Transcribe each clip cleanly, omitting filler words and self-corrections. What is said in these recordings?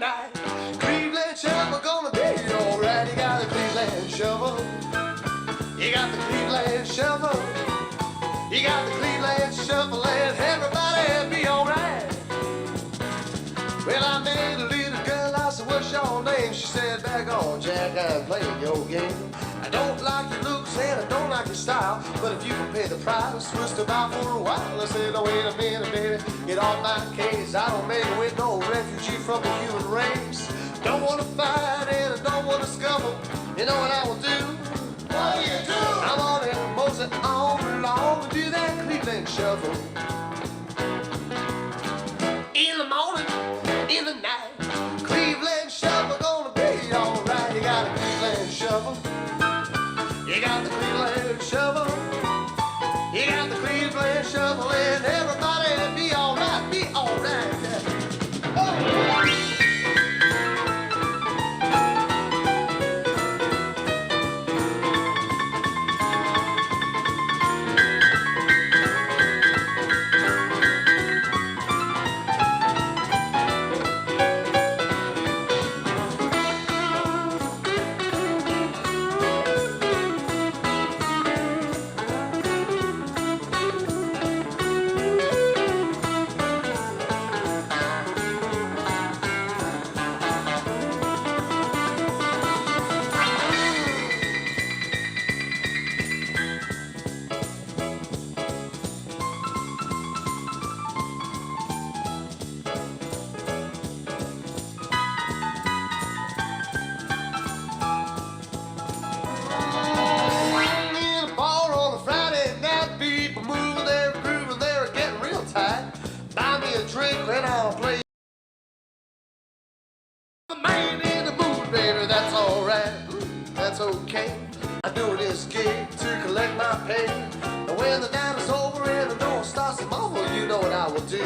night. Cleveland Shuffle gonna be alright. You got the Cleveland Shuffle. You got the Cleveland Shuffle. You got the Cleveland Shuffle and everybody be alright. Well, I met a little girl, I said, what's your name? She said, back on, Jack, I'm playing your game. I don't like your looks and I don't like your style, but if you can pay the price, twist about for a while. I said, oh, wait a minute, baby, get off my case. I don't make it with no refugee from the human race. Don't want to fight and I don't want to scuffle. You know what I will do? What do you do? I'm on it, mosey on along and do that Cleveland Shuffle. In the morning, in the night, Cleveland Shuffle gonna be alright. You got a Cleveland Shuffle. You got the Cleveland Shuffle. You got the Cleveland Shuffle and everybody be alright, be alright. Oh. Okay. I'm doing this gig to collect my pay. And when the night is over and the door starts to mumble, you know what I will do.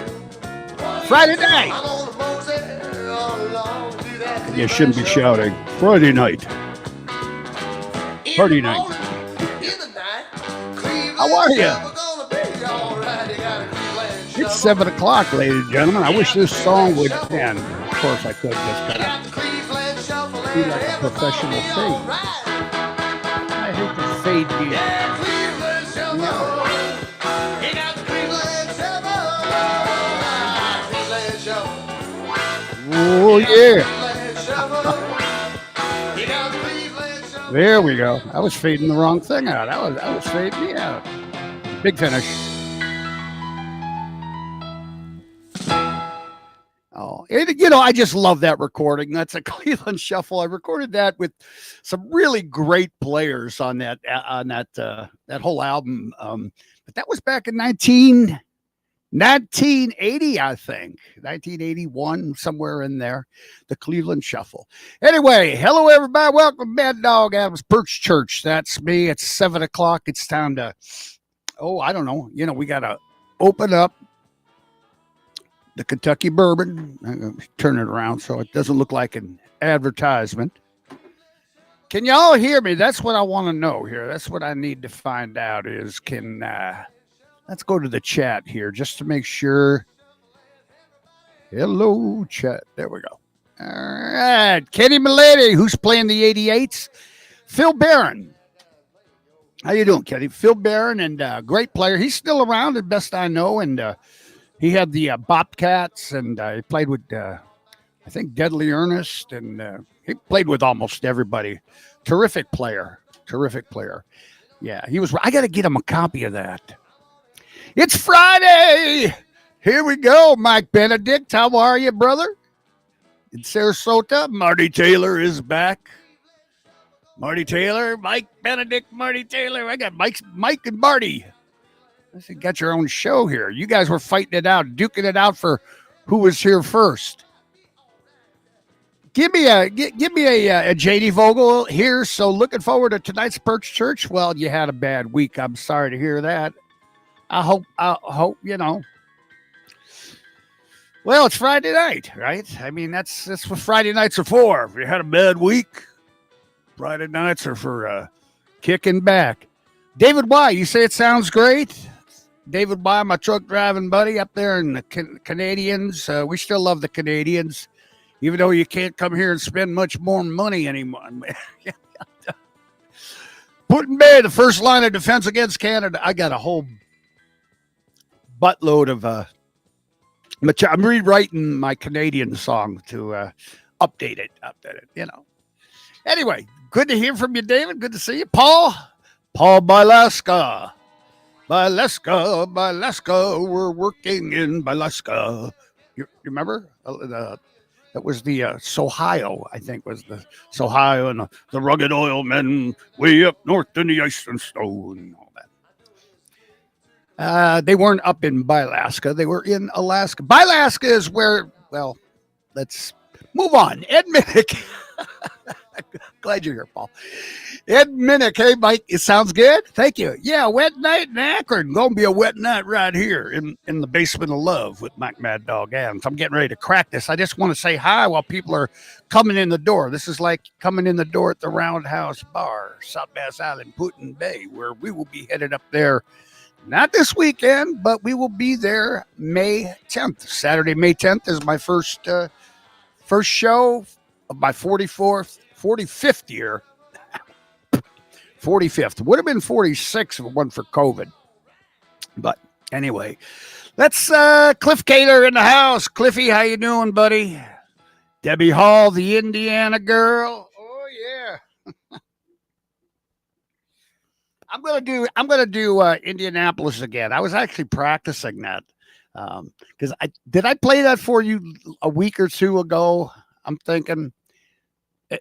Friday night. I'm on the mosey all along, do that. You shouldn't be shouting. Friday night. Party night. How are you? It's 7 o'clock, ladies and gentlemen. I wish this song would end. Of course, I could just kind of be like a professional fade. I hate the fade beat. Oh, yeah. There we go. I was fading the wrong thing out. I was fading me out. Big finish. Oh, you know, I just love that recording. That's a Cleveland Shuffle. I recorded that with some really great players on that whole album. But that was back in 1980, I think, 1981, somewhere in there, the Cleveland Shuffle. Anyway, hello, everybody. Welcome to Mad Dog Adam's Perch Church. That's me. It's 7 o'clock. It's time to, I don't know. You know, we got to open up the Kentucky bourbon. Turn it around so it doesn't look like an advertisement. Can y'all hear me? That's what I want to know here. That's what I need to find out is let's go to the chat here just to make sure. Hello, chat. There we go. All right. Kenny Milady, who's playing the 88s. Phil Barron. How you doing, Kenny? Phil Barron, and great player. He's still around, as best I know, and he had the Bobcats, and he played with, I think, Deadly Ernest, and he played with almost everybody. Terrific player. Yeah, he was. I got to get him a copy of that. It's Friday. Here we go. Mike Benedict, how are you, brother? In Sarasota, Marty Taylor is back. Marty Taylor, Mike Benedict, Marty Taylor. I got Mike and Marty. I said, got your own show here. You guys were fighting it out, duking it out for who was here first. Give me a JD Vogel here. So looking forward to tonight's Perch Church. Well, you had a bad week. I'm sorry to hear that. I hope, you know. Well, it's Friday night, right? I mean, that's what Friday nights are for. If you had a bad week, Friday nights are for kicking back. David Y, you say it sounds great? David Y, my truck driving buddy up there in the Canadians. We still love the Canadians. even though you can't come here and spend much more money anymore. Put in Bay, the first line of defense against Canada. I got a whole buttload of I'm rewriting my Canadian song to update it, you know. Anyway, good to hear from you, David. Good to see you. Paul Bileska. Bileska, we're working in Bileska. You remember? That was the Sohio, I think, was the Sohio and the rugged oil men way up north in the ice and snow and all that. They weren't up in Bileska. They were in Alaska. Bileska is where, well, let's move on. Ed Minnick. Glad you're here, Paul. Ed Minnick. Hey, Mike. It sounds good. Thank you. Yeah, wet night in Akron. Going to be a wet night right here in the basement of love with Mike Mad Dog Adams. I'm getting ready to crack this. I just want to say hi while people are coming in the door. This is like coming in the door at the Roundhouse Bar, South Bass Island, Putin Bay, where we will be headed up there. Not this weekend, but we will be there May 10th. Saturday, May 10th is my first show of my 45th year. 45th. Would have been 46 if it wasn't for COVID. But anyway, let's Cliff Kaler in the house. Cliffy, how you doing, buddy? Debbie Hall, the Indiana girl. Oh yeah. I'm gonna do Indianapolis again. I was actually practicing that because I play that for you a week or two ago. I'm thinking,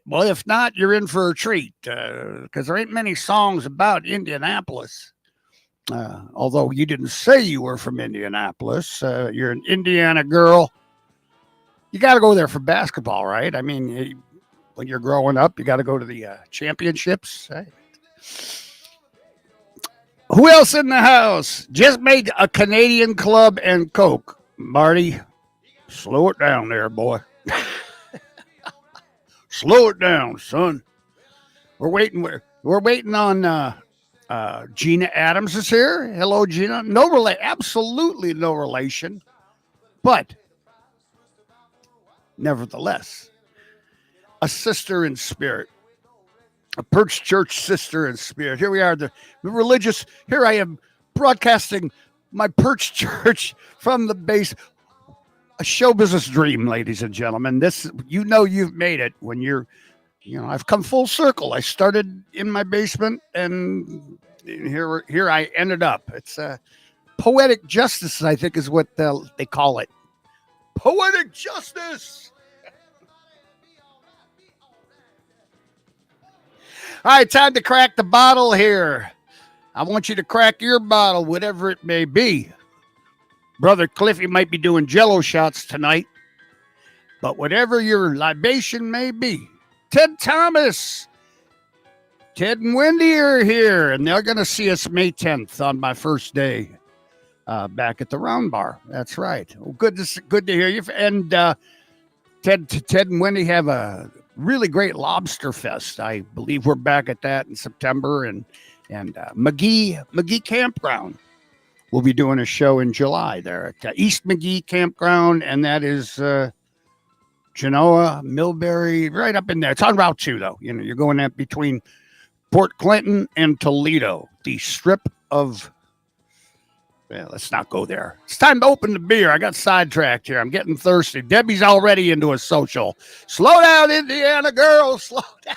well, if not, you're in for a treat because there ain't many songs about Indianapolis. Although you didn't say you were from Indianapolis, you're an Indiana girl. You got to go there for basketball, right? I mean, when you're growing up, you got to go to the championships. Right? Who else in the house? Just made a Canadian Club and Coke. Marty, slow it down there, boy. Slow it down, son. We're waiting on Gina Adams is here. Hello, Gina. Absolutely no relation, but nevertheless, a sister in spirit. A Perch Church sister in spirit. Here we are, the religious. Here I am broadcasting my Perch Church from the base. A show business dream, ladies and gentlemen. This, you've made it when I've come full circle. I started in my basement, and here I ended up. It's poetic justice, I think, is what they call it. Poetic justice. All right, time to crack the bottle here. I want you to crack your bottle, whatever it may be. Brother Cliffy might be doing Jello shots tonight, but whatever your libation may be, Ted Thomas, Ted and Wendy are here, and they're going to see us May 10th on my first day back at the Round Bar. That's right. Well, good to hear you. And Ted and Wendy have a really great lobster fest. I believe we're back at that in September, and McGee Campground. We'll be doing a show in July there at East McGee Campground, and that is Genoa, Millbury, right up in there. It's on Route 2, though. You're going up between Port Clinton and Toledo, the strip of. Well, let's not go there. It's time to open the beer. I got sidetracked here. I'm getting thirsty. Debbie's already into a social. Slow down, Indiana girl. Slow down.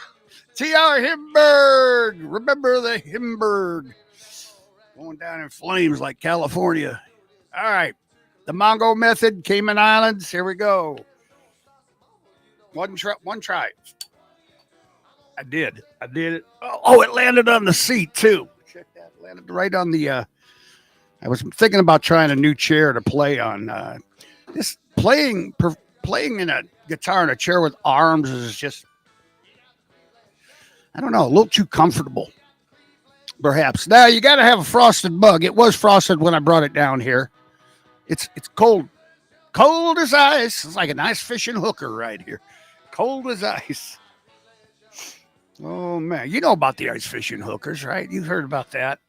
T.R. Himberg. Remember the Himberg. Going down in flames like California. All right. The Mongo method, Cayman Islands. Here we go. One try. I did it. Oh, it landed on the seat, too. Check that. Landed right on the... I was thinking about trying a new chair to play on. This playing in a guitar in a chair with arms is just... I don't know, a little too comfortable. Perhaps. Now, you got to have a frosted mug. It was frosted when I brought it down here. It's cold. Cold as ice. It's like an ice fishing hooker right here. Cold as ice. Oh, man. You know about the ice fishing hookers, right? You've heard about that.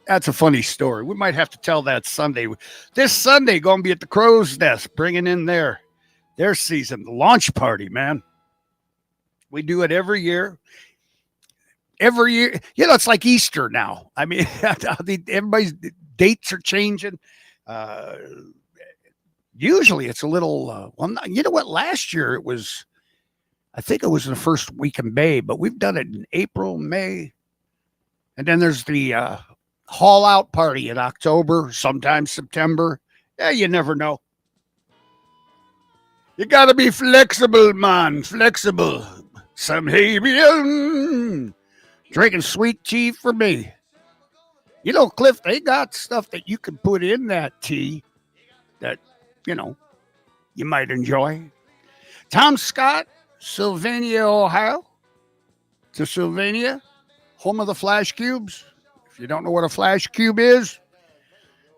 That's a funny story. We might have to tell that Sunday. This Sunday, going to be at the Crow's Nest, bringing in their their season, the launch party, man. We do it every year. Every year, it's like Easter now. I mean, everybody's dates are changing. Uh, Usually it's a little, you know what? Last year I think it was the first week in May, but we've done it in April, May. And then there's the haul out party in October, sometimes September. Yeah, you never know. You got to be flexible, man. Flexible. Some Habian. Drinking sweet tea for me. Cliff, they got stuff that you can put in that tea that, you might enjoy. Tom Scott, Sylvania, Ohio. To Sylvania, home of the Flash Cubes. If you don't know what a Flash Cube is,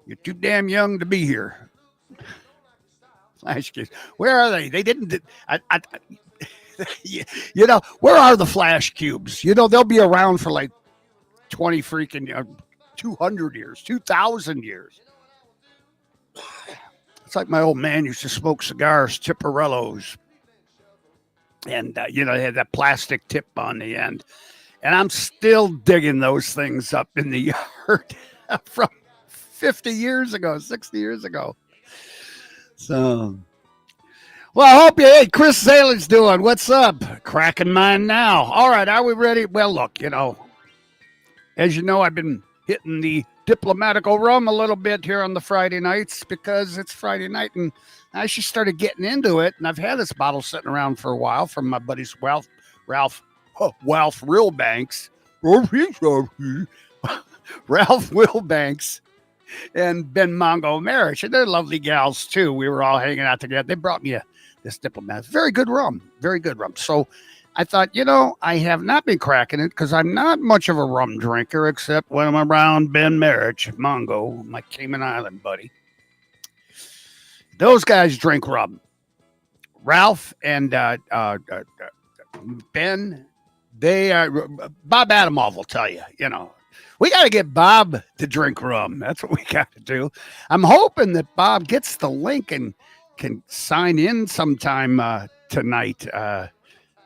you're too damn young to be here. Flash Cubes. Where are they? They didn't. Where are the Flash Cubes? They'll be around for like 20 freaking 200 years, 2,000 years. It's like my old man used to smoke cigars, Tipperellos. And, they had that plastic tip on the end. And I'm still digging those things up in the yard from 50 years ago, 60 years ago. So, well, I hope Chris Saylor's doing. What's up? Cracking mine now. All right, are we ready? Well, look, as you know, I've been hitting the diplomatical rum a little bit here on the Friday nights because it's Friday night and I just started getting into it. And I've had this bottle sitting around for a while from my buddies Ralph Wilbanks. Ralph Wilbanks and Ben Mongo Marriage. And they're lovely gals too. We were all hanging out together. They brought me this diplomat. Very good rum. Very good rum. So I thought, I have not been cracking it because I'm not much of a rum drinker except when I'm around Ben Marriage, Mongo, my Cayman Island buddy. Those guys drink rum. Ralph and Ben, they are. Bob Adamov will tell you, we got to get Bob to drink rum. That's what we got to do. I'm hoping that Bob gets the link and can sign in sometime tonight.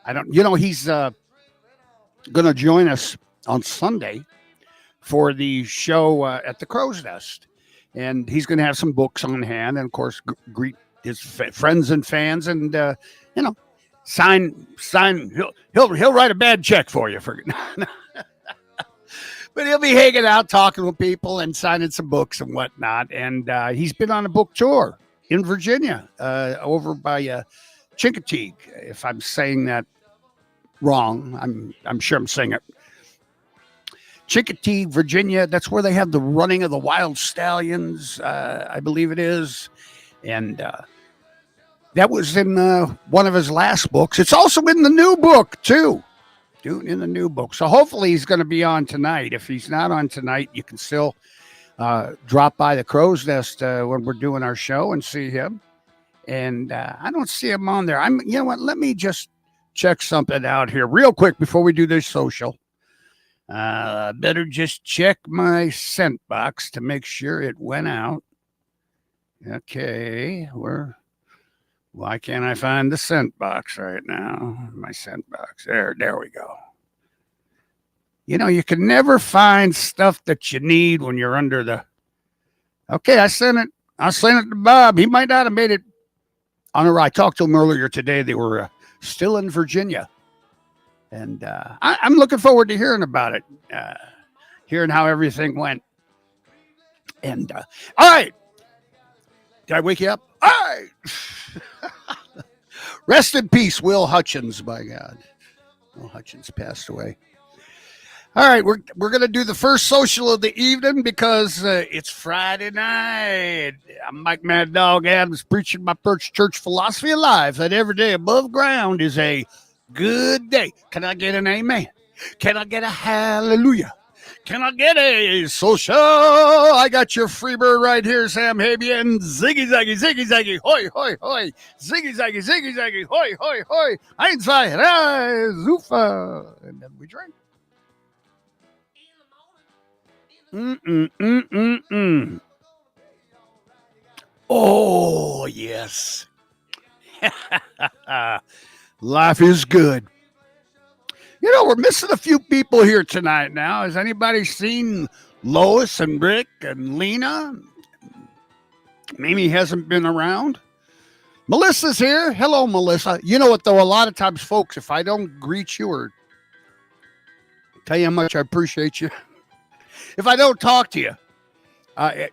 I don't, he's going to join us on Sunday for the show at the Crow's Nest. And he's going to have some books on hand and, of course, greet his friends and fans and, sign. He'll write a bad check for you. But he'll be hanging out, talking with people and signing some books and whatnot. And he's been on a book tour in Virginia over by Chincoteague, if I'm saying that wrong. I'm sure I'm saying it. Chincoteague, Virginia. That's where they have the running of the wild stallions, I believe it is. And that was in one of his last books. It's also in the new book, too. Dude, in the new book. So hopefully he's going to be on tonight. If he's not on tonight, you can still drop by the Crow's Nest when we're doing our show and see him. And I don't see him on there. You know what? Let me just check something out here real quick before we do this social. Better just check my sent box to make sure it went out. Okay, why can't I find the sent box right now? My sent box. There we go. You can never find stuff that you need when you're under the. Okay, I sent it to Bob. He might not have made it on a ride. I talked to him earlier today. They were still in Virginia. And I'm looking forward to hearing about it, hearing how everything went. And all right. Did I wake you up? All right. Rest in peace, Will Hutchins, by God. Will Hutchins passed away. All right, we're going to do the first social of the evening because it's Friday night. I'm Mike Mad Dog Adams preaching my Perch Church philosophy of life that every day above ground is a good day. Can I get an amen? Can I get a hallelujah? Can I get a social? I got your free bird right here, Sam Habian. Ziggy, zaggy, ziggy, zaggy. Hoi, hoi, hoi. Ziggy, zaggy, ziggy, zaggy. Hoi, hoi, hoi. Ein, zwei, drei, Zufa. And then we drink. Oh, yes. Life is good. You know, we're missing a few people here tonight now. Has anybody seen Lois and Rick and Lena? Mimi hasn't been around. Melissa's here. Hello, Melissa. You know what, though? A lot of times, folks, if I don't greet you or tell you how much I appreciate you, if I don't talk to you,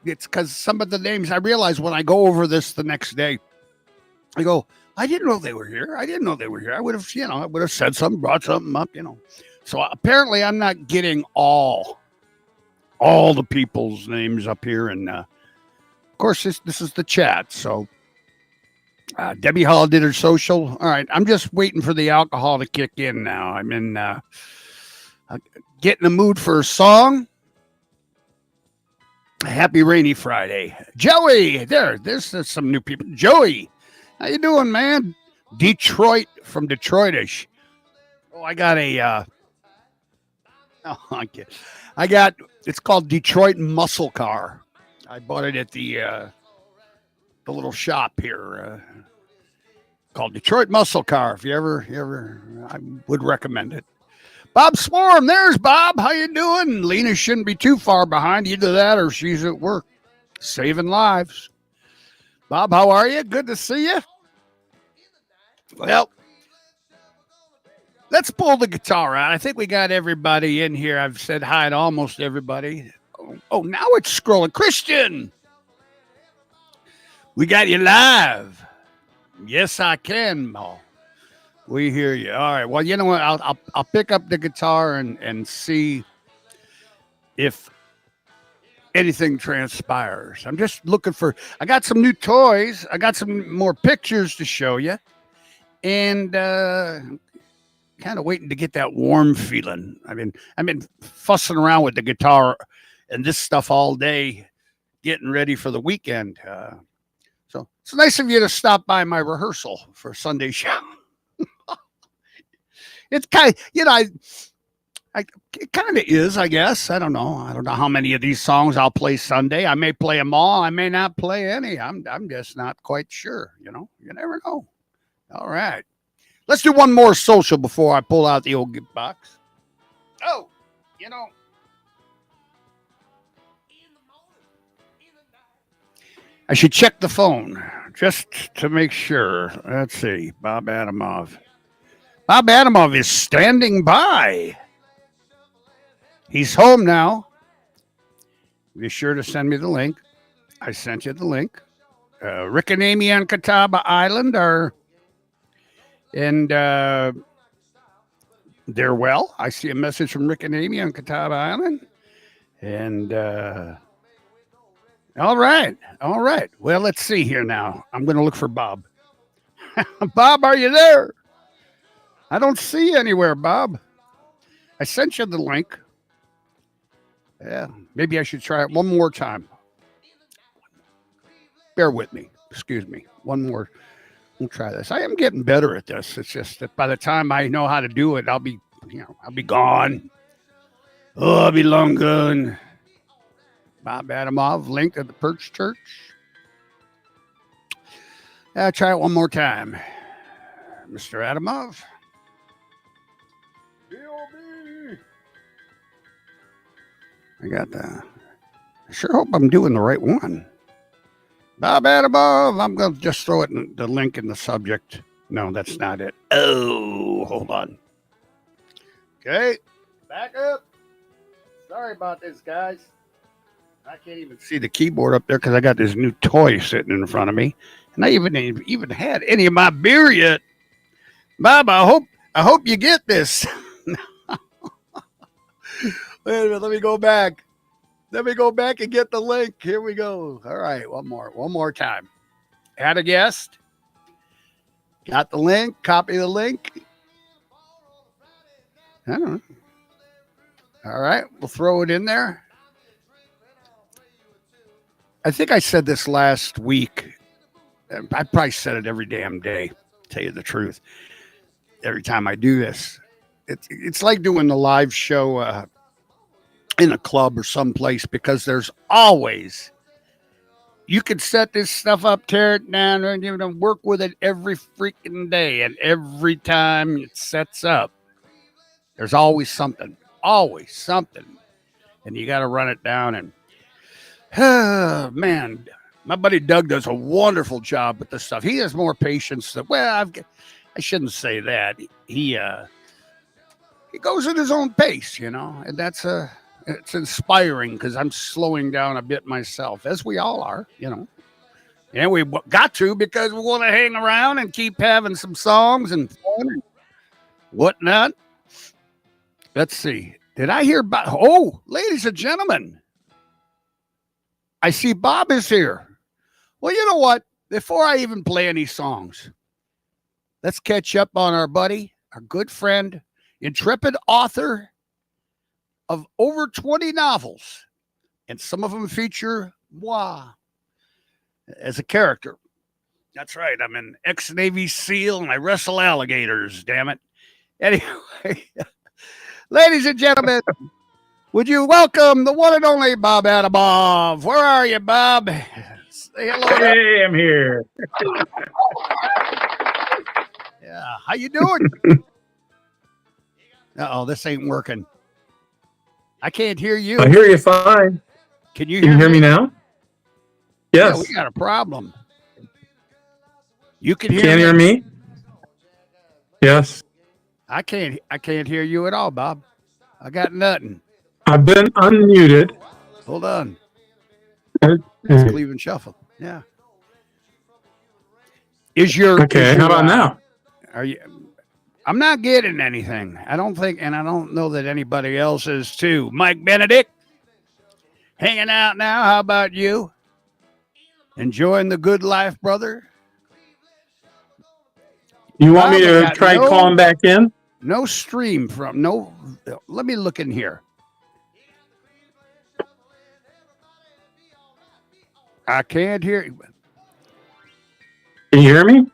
it's because some of the names I realize when I go over this the next day, I go, I didn't know they were here. I didn't know they were here. I would have, I would have said something, brought something up, So apparently I'm not getting all the people's names up here. And of course, this is the chat. So Debbie Hall did her social. All right. I'm just waiting for the alcohol to kick in now. I'm in getting the mood for a song. Happy rainy Friday. Joey, there's some new people. Joey, how you doing, man? Detroit from Detroitish. Oh, I got it's called Detroit Muscle Car. I bought it at the little shop here called Detroit Muscle Car. If you ever, I would recommend it. Bob Swarm, there's Bob. How you doing? Lena shouldn't be too far behind. Either that or she's at work saving lives. Bob, how are you? Good to see you. Well, let's pull the guitar out. I think we got everybody in here. I've said hi to almost everybody. Oh, now it's scrolling. Christian, we got you live. Yes, I can, Paul. We hear you. All right. Well, you know what? I'll pick up the guitar and see if anything transpires. I'm just looking for. I got some new toys. I got some more pictures to show you, and kind of waiting to get that warm feeling. I've been fussing around with the guitar and this stuff all day, getting ready for the weekend. So it's nice of you to stop by my rehearsal for Sunday show. It's kind of, it kind of is, I guess. I don't know. I don't know how many of these songs I'll play Sunday. I may play them all. I may not play any. I'm just not quite sure. You never know. All right. Let's do one more social before I pull out the old gift box. Oh, I should check the phone just to make sure. Let's see. Bob Adamov. Bob Adamov is standing by. He's home now. Be sure to send me the link. I sent you the link. Rick and Amy on Catawba Island they're well. I see a message from Rick and Amy on Catawba Island. And all right. Well, let's see here now. I'm going to look for Bob. Bob, are you there? I don't see you anywhere, Bob. I sent you the link. Yeah, maybe I should try it one more time. Bear with me. Excuse me. One more. We'll try this. I am getting better at this. It's just that by the time I know how to do it, I'll be gone. Oh, I'll be long gone. Bob Adamov, link at the Perch Church. I'll try it one more time. Mr. Adamov. I got that. I sure hope I'm doing the right one. Bob Adamov. I'm going to just throw it in the link in the subject. No, that's not it. Oh, hold on. Okay. Back up. Sorry about this, guys. I can't even see the keyboard up there because I got this new toy sitting in front of me. And I even had any of my beer yet. Bob, I hope you get this. Wait a minute, let me go back. Let me go back and get the link. Here we go. All right, one more time. Had a guest. Got the link. Copy the link. I don't know. All right, we'll throw it in there. I think I said this last week. I probably said it every damn day, to tell you the truth. Every time I do this. It's like doing the live show in a club or someplace because there's always You could set this stuff up, tear it down, and work with it every freaking day. And every time it sets up, there's always something. Always something. And you got to run it down. And, man, my buddy Doug does a wonderful job with this stuff. He has more patience than, I shouldn't say that. He goes at his own pace, and that's it's inspiring because I'm slowing down a bit myself, as we all are, And we got to because we want to hang around and keep having some songs and fun and whatnot. Let's see. Did I hear Bob? Oh, ladies and gentlemen, I see Bob is here. Well, you know what? Before I even play any songs, let's catch up on our buddy, our good friend, intrepid author of over 20 novels, and some of them feature moi as a character. That's right. I'm an ex-Navy SEAL and I wrestle alligators, damn it. Anyway, ladies and gentlemen, would you welcome the one and only Bob Adamov? Where are you, Bob? Say hello. Hey, I'm here. Yeah, how you doing? Uh-oh, this ain't working. I can't hear you. I hear you fine. Can you hear me now? Yes. Yeah, we got a problem. You can You can't hear me? Yes. I can't hear you at all, Bob. I got nothing. I've been unmuted. Hold on. Okay. It's Cleveland Shuffle. Yeah. Okay, how about now? Are you? I'm not getting anything. I don't think, and I don't know that anybody else is too. Mike Benedict, hanging out now. How about you? Enjoying the good life, brother? You want me to try calling back in? No stream from, no. Let me look in here. I can't hear you. Can you hear me?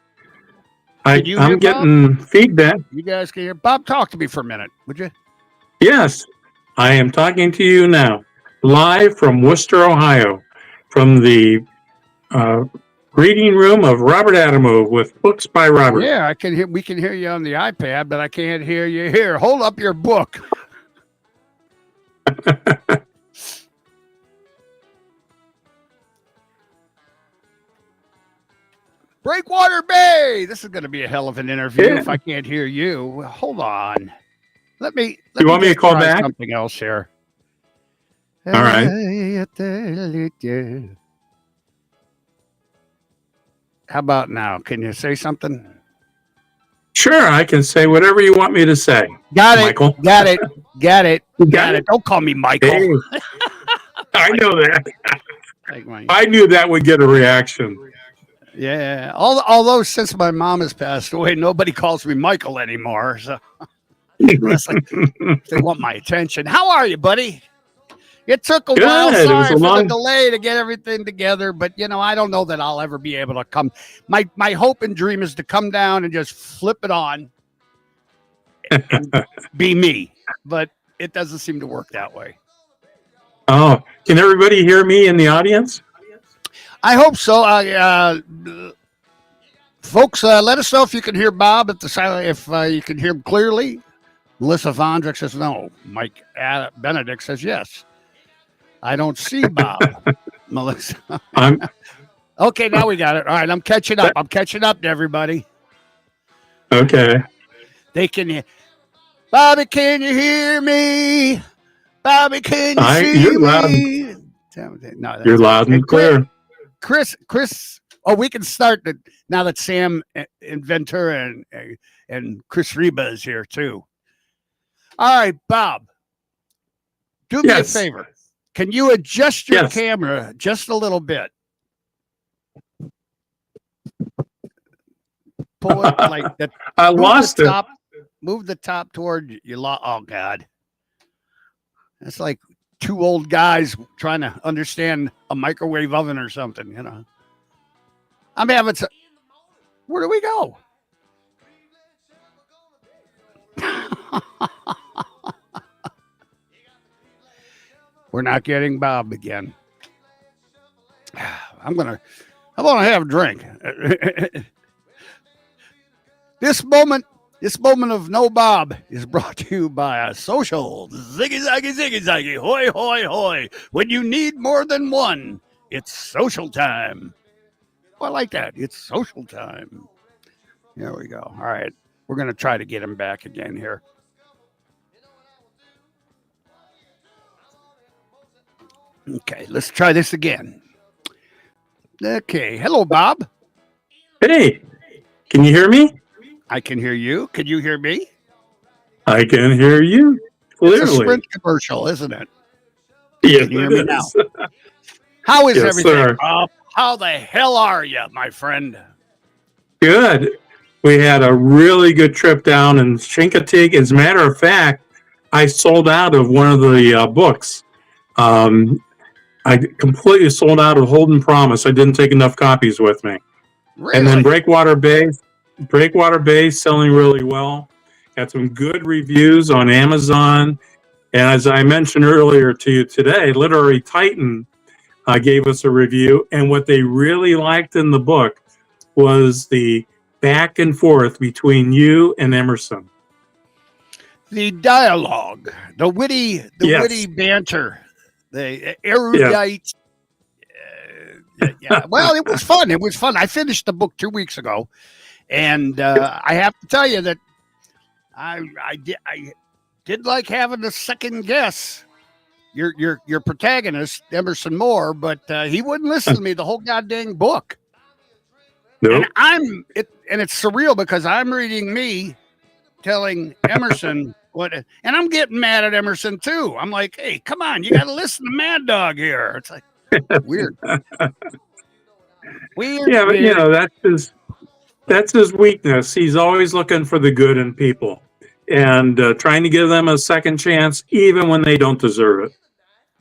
I'm getting feedback. You guys can hear. Bob, talk to me for a minute, would you? Yes, I am talking to you now, live from Worcester, Ohio, from the reading room of Robert Adamov with Books by Robert. Yeah, I can hear. We can hear you on the iPad, but I can't hear you here. Hold up your book. Breakwater Bay. This is going to be a hell of an interview if I can't hear you. Hold on. Let me. You want me to call back? Something else here. All right. How about now? Can you say something? Sure, I can say whatever you want me to say. Got it, Michael. Got it. Don't call me Michael. Hey, I know that. I knew that would get a reaction. Yeah. Although since my mom has passed away, nobody calls me Michael anymore. So unless they want my attention. How are you, buddy? It took a while. Sorry for the delay to get everything together, but I don't know that I'll ever be able to come. My hope and dream is to come down and just flip it on and be me, but it doesn't seem to work that way. Oh, can everybody hear me in the audience? I hope so. Folks, let us know if you can hear Bob at the silent. If you can hear him clearly. Melissa Vondrick says no. Mike Benedict says yes. I don't see Bob. Melissa. Okay, now we got it. All right, I'm catching up. I'm catching up to everybody. Okay. They can hear. Bobby, can you hear me? Bobby, can you see you're me? Loud. No, you're loud and clear. Chris. Oh, we can start now that Sam Ventura and Chris Reba is here too. All right, Bob. Do me a favor. Can you adjust your camera just a little bit? Pull it like that. I lost it. Move the top toward you. Oh God, that's like two old guys trying to understand a microwave oven or something. I'm having some. Where do we go? We're not getting Bob again. I want to have a drink. This moment of no Bob is brought to you by a social ziggy zaggy ziggy zaggy hoy hoy hoy. When you need more than one, it's social time. Oh, I like that. It's social time. There we go. All right, we're gonna try to get him back again here. Okay, let's try this again. Okay, hello, Bob. Hey, can you hear me? I can hear you. Can you hear me? I can hear you It's a clearly. Sprint commercial, isn't it? Yes, Can you hear it me now? is. How is Yes, everything, sir. Bob? How the hell are you, my friend? Good. We had a really good trip down in Chincoteague. As a matter of fact, I sold out of one of the books. I completely sold out of Holden Promise. I didn't take enough copies with me. And then Really? Breakwater Bay selling really well. Got some good reviews on Amazon. And as I mentioned earlier to you today, Literary Titan gave us a review. And what they really liked in the book was the back and forth between you and Emerson. The dialogue, the witty Yes. banter, the Yeah. erudite. Yeah. Well, it was fun. It was fun. I finished the book 2 weeks ago, and I have to tell you that I did like having to second guess your protagonist, Emerson Moore, but he wouldn't listen to me the whole goddamn book. Nope. And it's surreal because I'm reading me telling Emerson what, and I'm getting mad at Emerson too. I'm like, hey, come on, you got to listen to Mad Dog here. It's like weird. Yeah, but you know, that's his weakness. He's always looking for the good in people and trying to give them a second chance, even when they don't deserve it.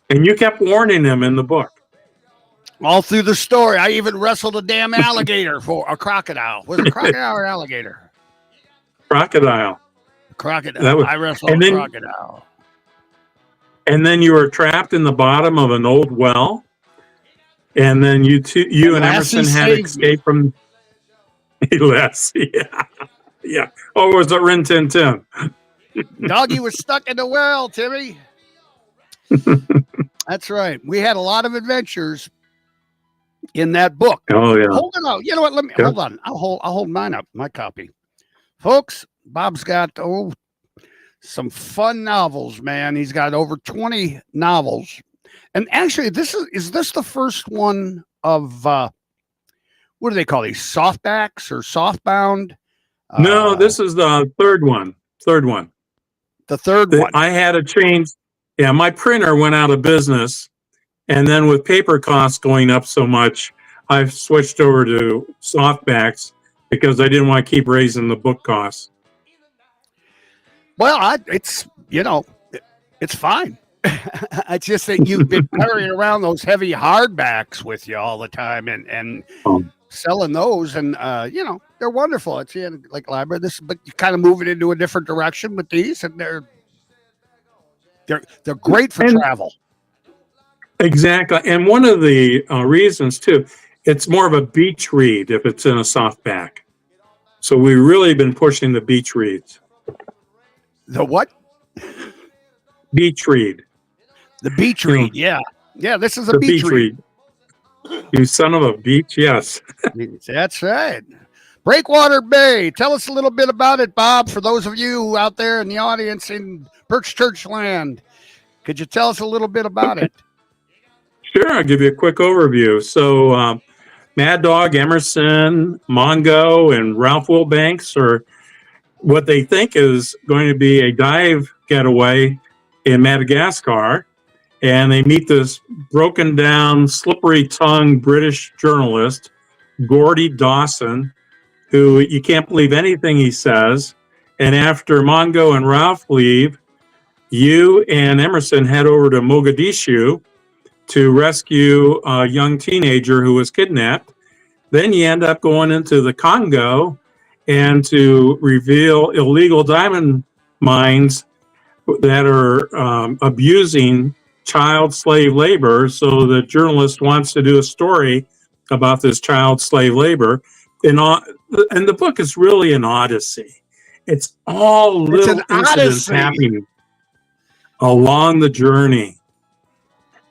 And you kept warning him in the book. All through the story, I even wrestled a damn alligator for a crocodile. Was it a crocodile or alligator? Crocodile. Crocodile. I wrestled a crocodile. And then you were trapped in the bottom of an old well. And then you and Emerson had to escape from Lassie. Yeah. Or was it Rin Tin Tin? Doggy was stuck in the well, Timmy. That's right. We had a lot of adventures in that book. Oh yeah. Hold it out. You know what? Let me hold on. I'll hold mine up, my copy. Folks, Bob's got some fun novels, man. He's got over 20 novels. And actually, is this the first one of what do they call these? Softbacks or softbound? No, this is the third one. The third one. I had to change. Yeah, my printer went out of business. And then with paper costs going up so much, I've switched over to softbacks because I didn't want to keep raising the book costs. Well, it's fine. I just think you've been carrying around those heavy hardbacks with you all the time and selling those, and they're wonderful. It's like library. But you kind of move it into a different direction with these, and they're great for travel. Exactly, and one of the reasons too, it's more of a beach read if it's in a softback. So we've really been pushing the beach reads. The what? Beach read. The beach read, yeah. This is a beach read. You son of a beach, yes. That's right. Breakwater Bay. Tell us a little bit about it, Bob. For those of you out there in the audience in Perch Church land, could you tell us a little bit about it? Sure, I'll give you a quick overview. So, Mad Dog, Emerson, Mongo, and Ralph Wilbanks are what they think is going to be a dive getaway in Madagascar. And they meet this broken down, slippery tongued British journalist, Gordy Dawson, who you can't believe anything he says. And after Mongo and Ralph leave, you and Emerson head over to Mogadishu to rescue a young teenager who was kidnapped. Then you end up going into the Congo and to reveal illegal diamond mines that are abusing child slave labor. So the journalist wants to do a story about this child slave labor. And the book is really an odyssey. It's all It's an little incidents odyssey. happening along the journey.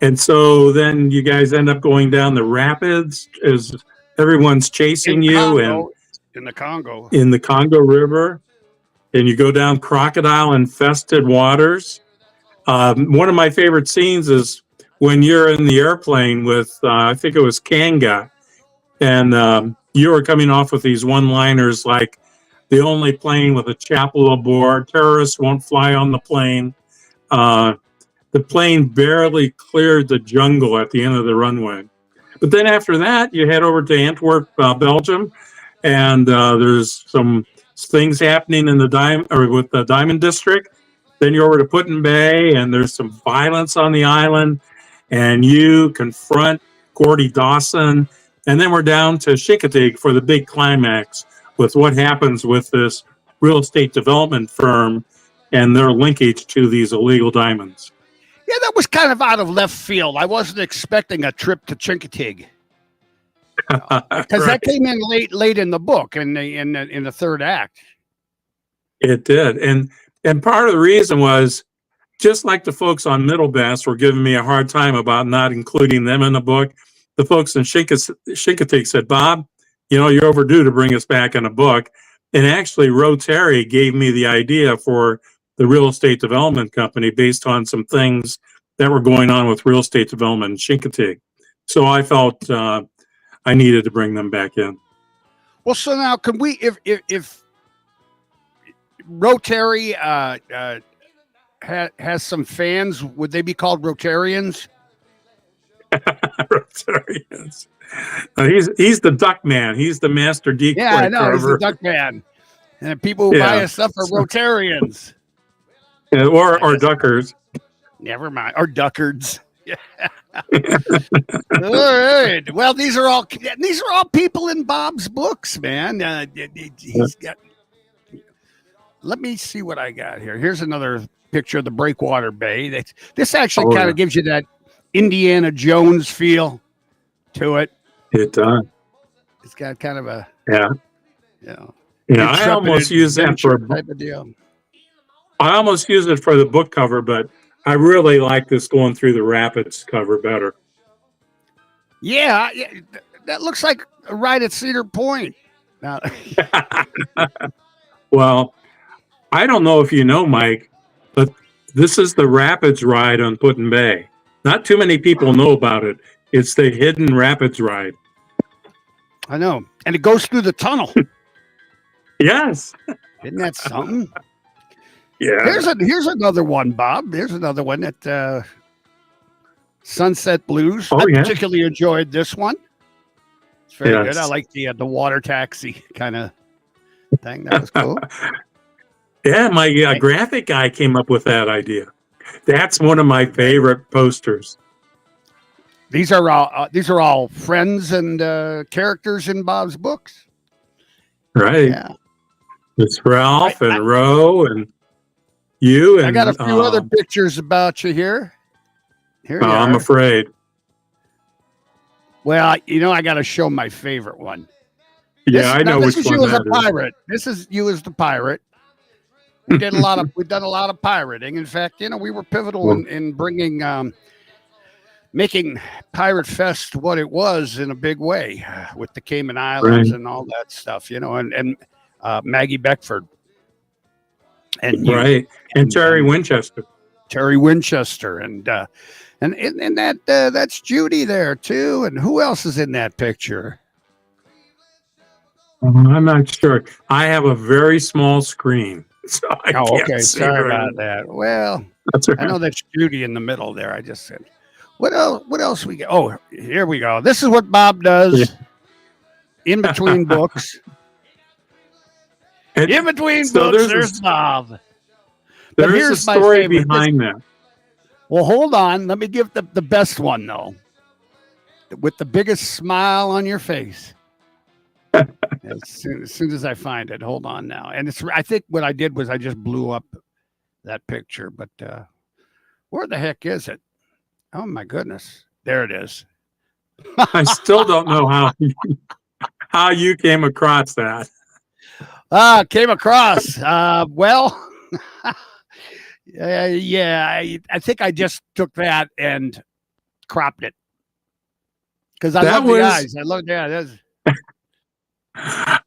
And so then you guys end up going down the rapids as everyone's chasing you and In the Congo. in the Congo River. And you go down crocodile infested waters. One of my favorite scenes is when you're in the airplane with, I think it was Kanga, and you were coming off with these one-liners like, the only plane with a chapel aboard, terrorists won't fly on the plane. The plane barely cleared the jungle at the end of the runway. But then after that, you head over to Antwerp, Belgium, and there's some things happening in with the Diamond District. Then you're over to Putin Bay, and there's some violence on the island, and you confront Gordy Dawson, and then we're down to Chincoteague for the big climax with what happens with this real estate development firm and their linkage to these illegal diamonds. Yeah, that was kind of out of left field. I wasn't expecting a trip to Chincoteague because that came in late in the book in the third act. It did, and part of the reason was just like the folks on Middle Bass were giving me a hard time about not including them in the book. The folks in Chincoteague said, "Bob, you know, you're overdue to bring us back in a book." And actually, Rotary gave me the idea for the real estate development company based on some things that were going on with real estate development in Chincoteague. So I felt I needed to bring them back in. Well, so now can we, if Rotary has some fans, would they be called Rotarians? Rotarians. He's the duck man. He's the master decoy. Yeah, I know. Carver. He's the duck man. And people who buy his stuff are Rotarians. Yeah, or duckers. Never mind. Or duckards. Yeah. All right. Well, these are all people in Bob's books, man. He's got. Let me see what I got here. Here's another picture of the Breakwater Bay. This actually kind of gives you that Indiana Jones feel to it. It does. It's got kind of a I almost use that for type of deal. I almost use it for the book cover, but I really like this going through the rapids cover better. Yeah, that looks like a ride at Cedar Point. Now, well, I don't know if you know, Mike, but this is the rapids ride on Putin Bay. Not too many people know about it. It's the hidden rapids ride. I know, and it goes through the tunnel. Yes, isn't that something? Yeah. Here's another one, Bob. Here's another one that Sunset Blues. I particularly enjoyed this one. It's very good. I like the water taxi kind of thing. That was cool. Yeah, my graphic guy came up with that idea. That's one of my favorite posters. These are all friends and characters in Bob's books. Right. Yeah. It's Ralph and Ro and you. And I got a few other pictures about you here. I'm afraid. Well, I got to show my favorite one. I know which one. This is you as a pirate. This is you as the pirate. We've done a lot of pirating. In fact, we were pivotal in bringing, making Pirate Fest what it was in a big way with the Cayman Islands and all that stuff, and Maggie Beckford. And Terry Winchester. Terry Winchester. And that's Judy there too. And who else is in that picture? I'm not sure. I have a very small screen. So okay. Sorry about that. Well, right. I know that's Judy in the middle there. I just said, what else we got? Oh, here we go. This is what Bob does in between books. In between books, there's Bob. There is a story behind that. Well, hold on. Let me give the best one, though. With the biggest smile on your face. as soon as I find it. Hold on now. And I think what I did was I just blew up that picture. But where the heck is it? Oh, my goodness. There it is. I still don't know how you came across that. Came across. Well, yeah, I think I just took that and cropped it because I love the eyes. I love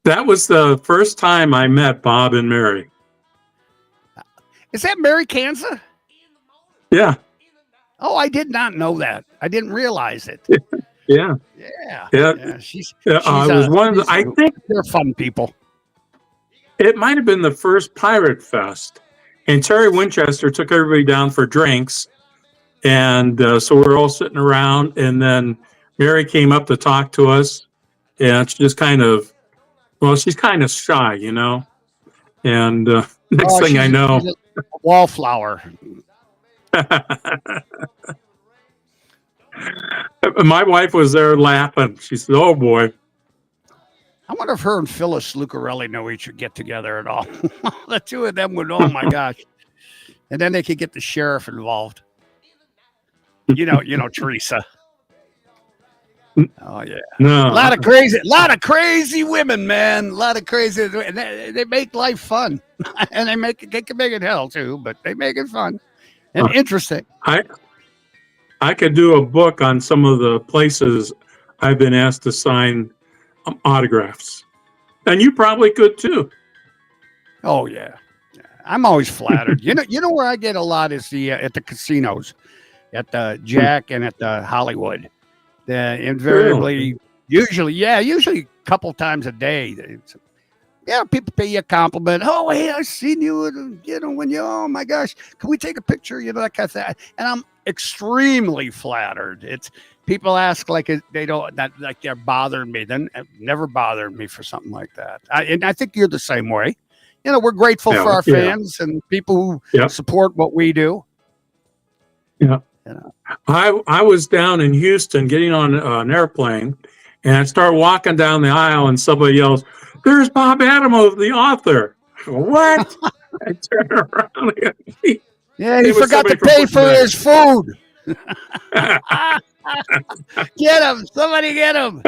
that was the first time I met Bob and Mary. Is that Mary Kansas? Yeah. Oh, I did not know that. I didn't realize it. Yeah. She's I was one of the. I think they're fun people. it might have been the first Pirate Fest, and Terry Winchester took everybody down for drinks, and so we're all sitting around, and then Mary came up to talk to us, and she just kind of, well, she's kind of shy, you know, and next thing I know, she's a wallflower. My wife was there laughing. She said, "Oh boy." I wonder if her and Phyllis Lucarelli know each other, get together at all. The two of them would, oh my gosh. And then they could get the sheriff involved. You know, Teresa. Oh yeah. No. A lot of crazy women, man. A lot of crazy, and they make life fun. And they can make it hell too, but they make it fun and interesting. I could do a book on some of the places I've been asked to sign autographs, and you probably could too. Oh yeah, I'm always flattered. You know where I get a lot is at the casinos, at the Jack and at the Hollywood. Invariably, usually a couple times a day. People pay you a compliment. Oh, hey, I seen you. When you. Oh my gosh, can we take a picture? That kind of thing. And I'm extremely flattered. It's people ask like they don't that like they're bothering me. Then never bothered me for something like that. And I think you're the same way. We're grateful for our fans and people who support what we do. Yeah. I was down in Houston getting on an airplane, and I start walking down the aisle, and somebody yells, "There's Bob Adamov, the author." What? I turn around. He forgot to pay for his food. Get him! Somebody get him!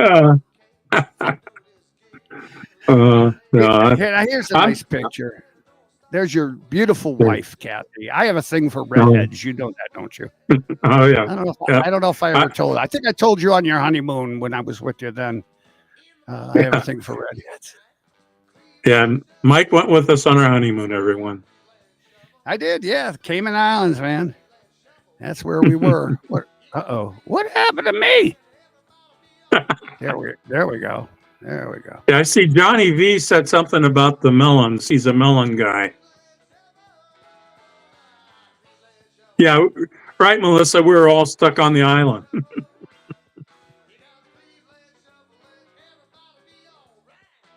Here's a nice picture. There's your beautiful wife, Kathy. I have a thing for redheads. You know that, don't you? Oh yeah. I don't know if I ever told. I think I told you on your honeymoon when I was with you. Then I have a thing for redheads. Yeah, and Mike went with us on our honeymoon. Everyone. I did. Yeah, Cayman Islands, man. That's where we were. What happened to me? There we go. Yeah, I see Johnny V said something about the melons. He's a melon guy. Yeah, right, Melissa. We were all stuck on the island.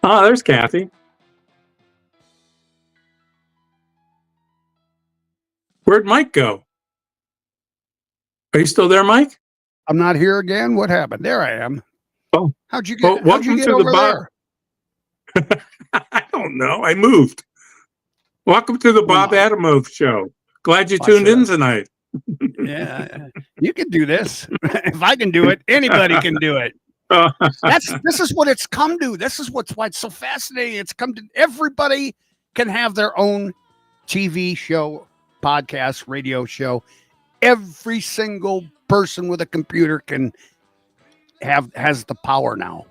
There's Kathy. Where'd Mike go? Are you still there, Mike? I'm not here again. What happened? There I am. Oh, how'd you get over there? I don't know. I moved. Welcome to the Bob Adamov show. Glad you tuned in tonight. Yeah, you can do this. If I can do it, anybody can do it. This is what it's come to. This is why it's so fascinating. It's come to everybody can have their own TV show, podcast, radio show. Every single person with a computer has the power now.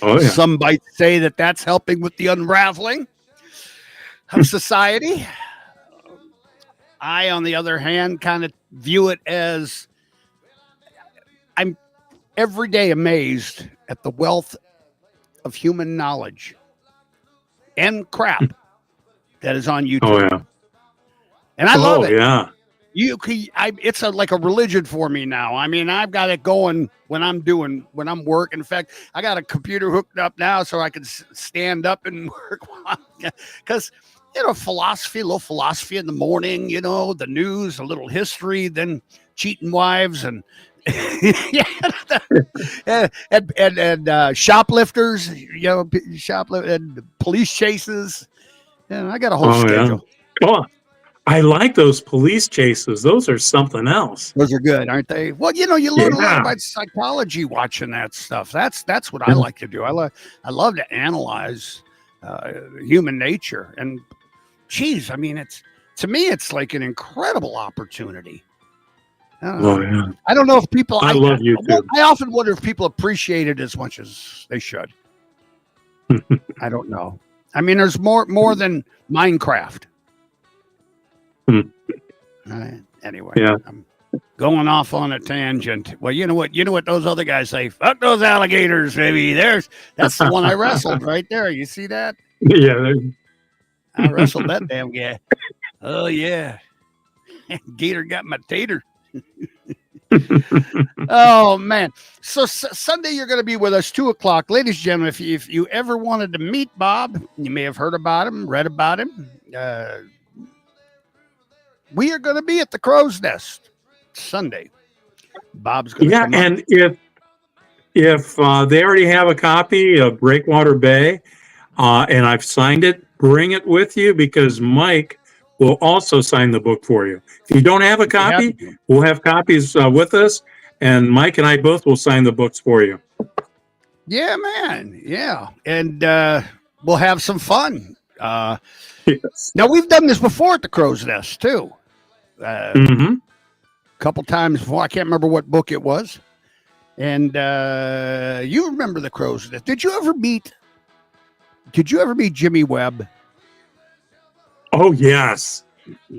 Oh, yeah. Some might say that that's helping with the unraveling of society. I, on the other hand, kind of view it as I'm every day amazed at the wealth of human knowledge and crap that is on YouTube. Oh, yeah. And I love it. Yeah. It's like a religion for me now. I mean, I've got it going when I'm working. In fact, I got a computer hooked up now so I can stand up and work. Because, philosophy, a little philosophy in the morning, the news, a little history, then cheating wives and shoplifters, and police chases. I got a whole schedule. Yeah. Well, I like those police chases. Those are something else. Those are good, aren't they? Well, you learn a lot Yeah. about psychology watching that stuff. That's what I like to do. I love to analyze human nature. And geez, I mean, to me, it's like an incredible opportunity. Oh, yeah. I don't know if people. I love YouTube. I often wonder if people appreciate it as much as they should. I don't know. I mean, there's more than Minecraft. Anyway, Yeah. I'm going off on a tangent. Well, you know what those other guys say? Fuck those alligators, baby. That's the one I wrestled right there. You see that? Yeah. I wrestled that damn guy. Oh yeah, Gator got my tater. Oh man! So Sunday you're going to be with us 2:00, ladies and gentlemen. If you ever wanted to meet Bob, you may have heard about him, read about him. We are going to be at the Crow's Nest Sunday. Bob's going to come up. And if they already have a copy of Breakwater Bay, and I've signed it, bring it with you because Mike will also sign the book for you. If you don't have a copy, we'll have copies with us, and Mike and I both will sign the books for you. Yeah, man. Yeah. And we'll have some fun. Yes. Now, we've done this before at the Crow's Nest, too. A couple times before. I can't remember what book it was. And you remember the Crow's Nest. Did you ever meet Jimmy Webb? Oh, yes.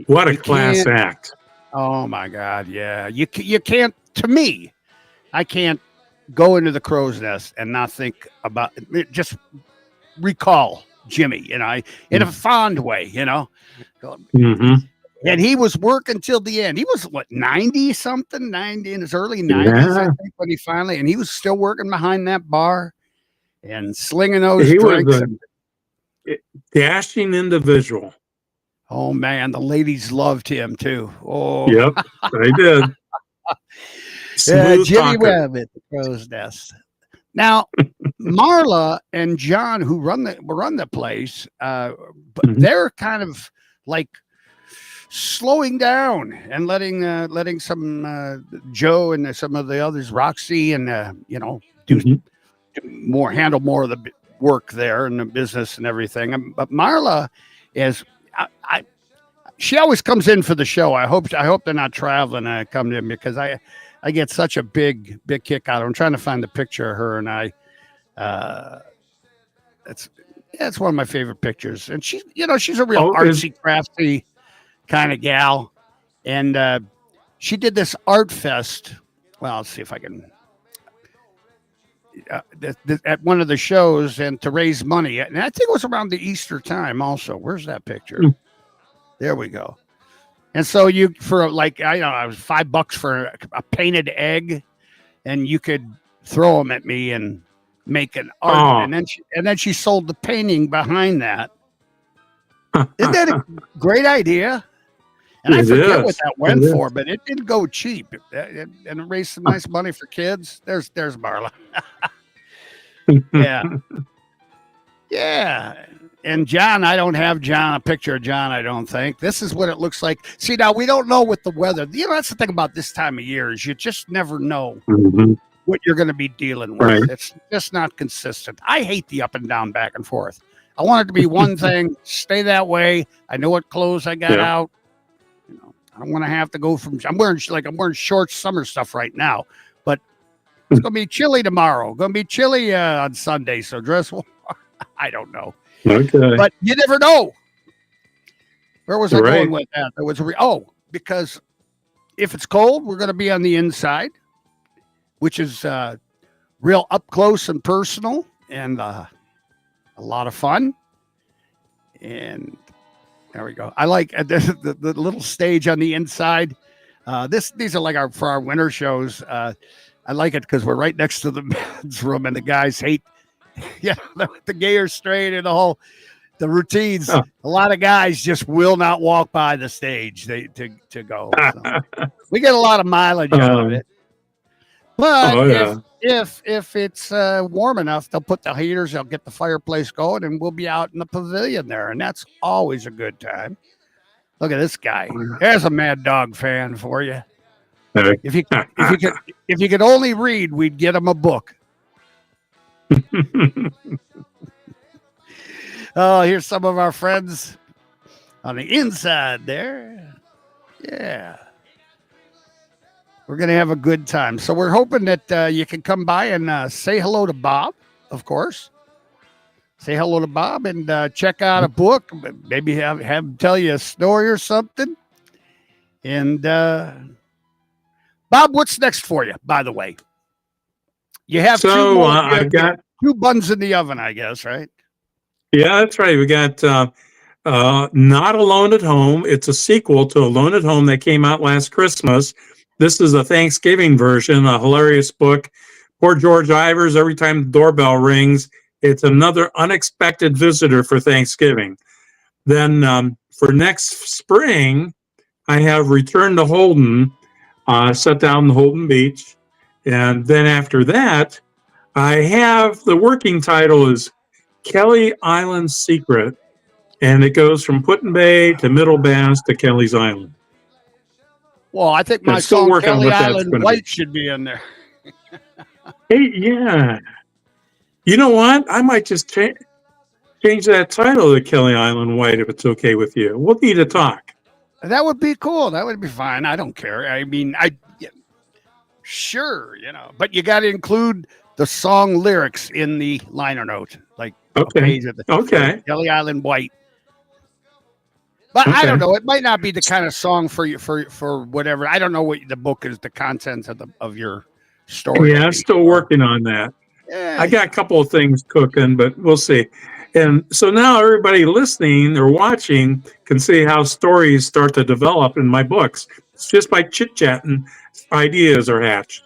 What a class act. Oh, my God. Yeah. You can't, to me, I can't go into the Crow's Nest and not think about, just recall Jimmy, in a fond way, And he was working till the end. He was, 90-something, 90 in his early 90s, I think, when he finally, and he was still working behind that bar and slinging those drinks. Was a dashing individual. Oh, man, the ladies loved him, too. Oh, yep, they did. Jimmy Webb at the Crow's Nest. Now, Marla and John, who run the place, but they're kind of like slowing down and letting some Joe and some of the others, Roxy, and handle more of the work there and the business and everything. But Marla is. She always comes in for the show. I hope they're not traveling. I come in because I get such a big kick out of it. I'm trying to find the picture of her and I. It's one of my favorite pictures. And she's a real artsy, crafty kind of gal. And she did this art fest. Well, let's see if I can. At one of the shows and to raise money. And I think it was around the Easter time also. Where's that picture? There we go. And so you, for like, I don't know, it was $5 for a painted egg and you could throw them at me and make an art. And then she sold the painting behind that. Isn't that a great idea? And I forget what that went for, but it didn't go cheap. And it raised some nice money for kids. There's Marla. Yeah. Yeah. And John, I don't have a picture of John, I don't think. This is what it looks like. See, now we don't know what the weather, that's the thing about this time of year is you just never know what you're going to be dealing with. Right. It's just not consistent. I hate the up and down, back and forth. I want it to be one thing, stay that way. I know what clothes I got out. I don't want to have to go I'm wearing short summer stuff right now, but it's going to be chilly tomorrow. Going to be chilly on Sunday, so dress warm. I don't know. Okay. But you never know. Where was I going with that? There was because if it's cold, we're going to be on the inside, which is real up close and personal and a lot of fun. And there we go. I like the little stage on the inside. These are like for our winter shows. I like it because we're right next to the men's room and the guys hate the gay or straight and the routines. A lot of guys just will not walk by the stage to go. So we get a lot of mileage out of it. But if it's warm enough, they'll put the heaters, they'll get the fireplace going, and we'll be out in the pavilion there, and that's always a good time. Look at this guy. There's a Mad Dog fan for you. If you could only read, we'd get him a book. Oh, here's some of our friends on the inside there. Yeah. We're going to have a good time. So we're hoping that you can come by and say hello to Bob, of course. Say hello to Bob and check out a book. Maybe have him tell you a story or something. And Bob, what's next for you, by the way? You have I've got 2 buns in the oven, I guess, right? Yeah, that's right. We got Not Alone at Home. It's a sequel to Alone at Home that came out last Christmas. This is a Thanksgiving version, a hilarious book. Poor George Ivers, every time the doorbell rings, it's another unexpected visitor for Thanksgiving. Then for next spring, I have Return to Holden, set down in Holden Beach. And then after that, I have the working title is Kelly Island Secret, and it goes from Put-in-Bay to Middle Bass to Kelly's Island. Well, I think my still song working on Kelly what that's Island gonna White be. should be in there. Hey, yeah. You know what? I might just change that title to Kelly Island White if it's okay with you. We'll need to talk. That would be cool. That would be fine. I don't care. I mean, sure, but you got to include the song lyrics in the liner note, like Okay. a page of the Okay. Kelly Island White. But I don't know. It might not be the kind of song for you for whatever. I don't know what the book is, the contents of your story. Yeah, I'm still working on that. Yeah. I got a couple of things cooking, but we'll see. And so now everybody listening or watching can see how stories start to develop in my books. It's just by chit-chatting, ideas are hatched.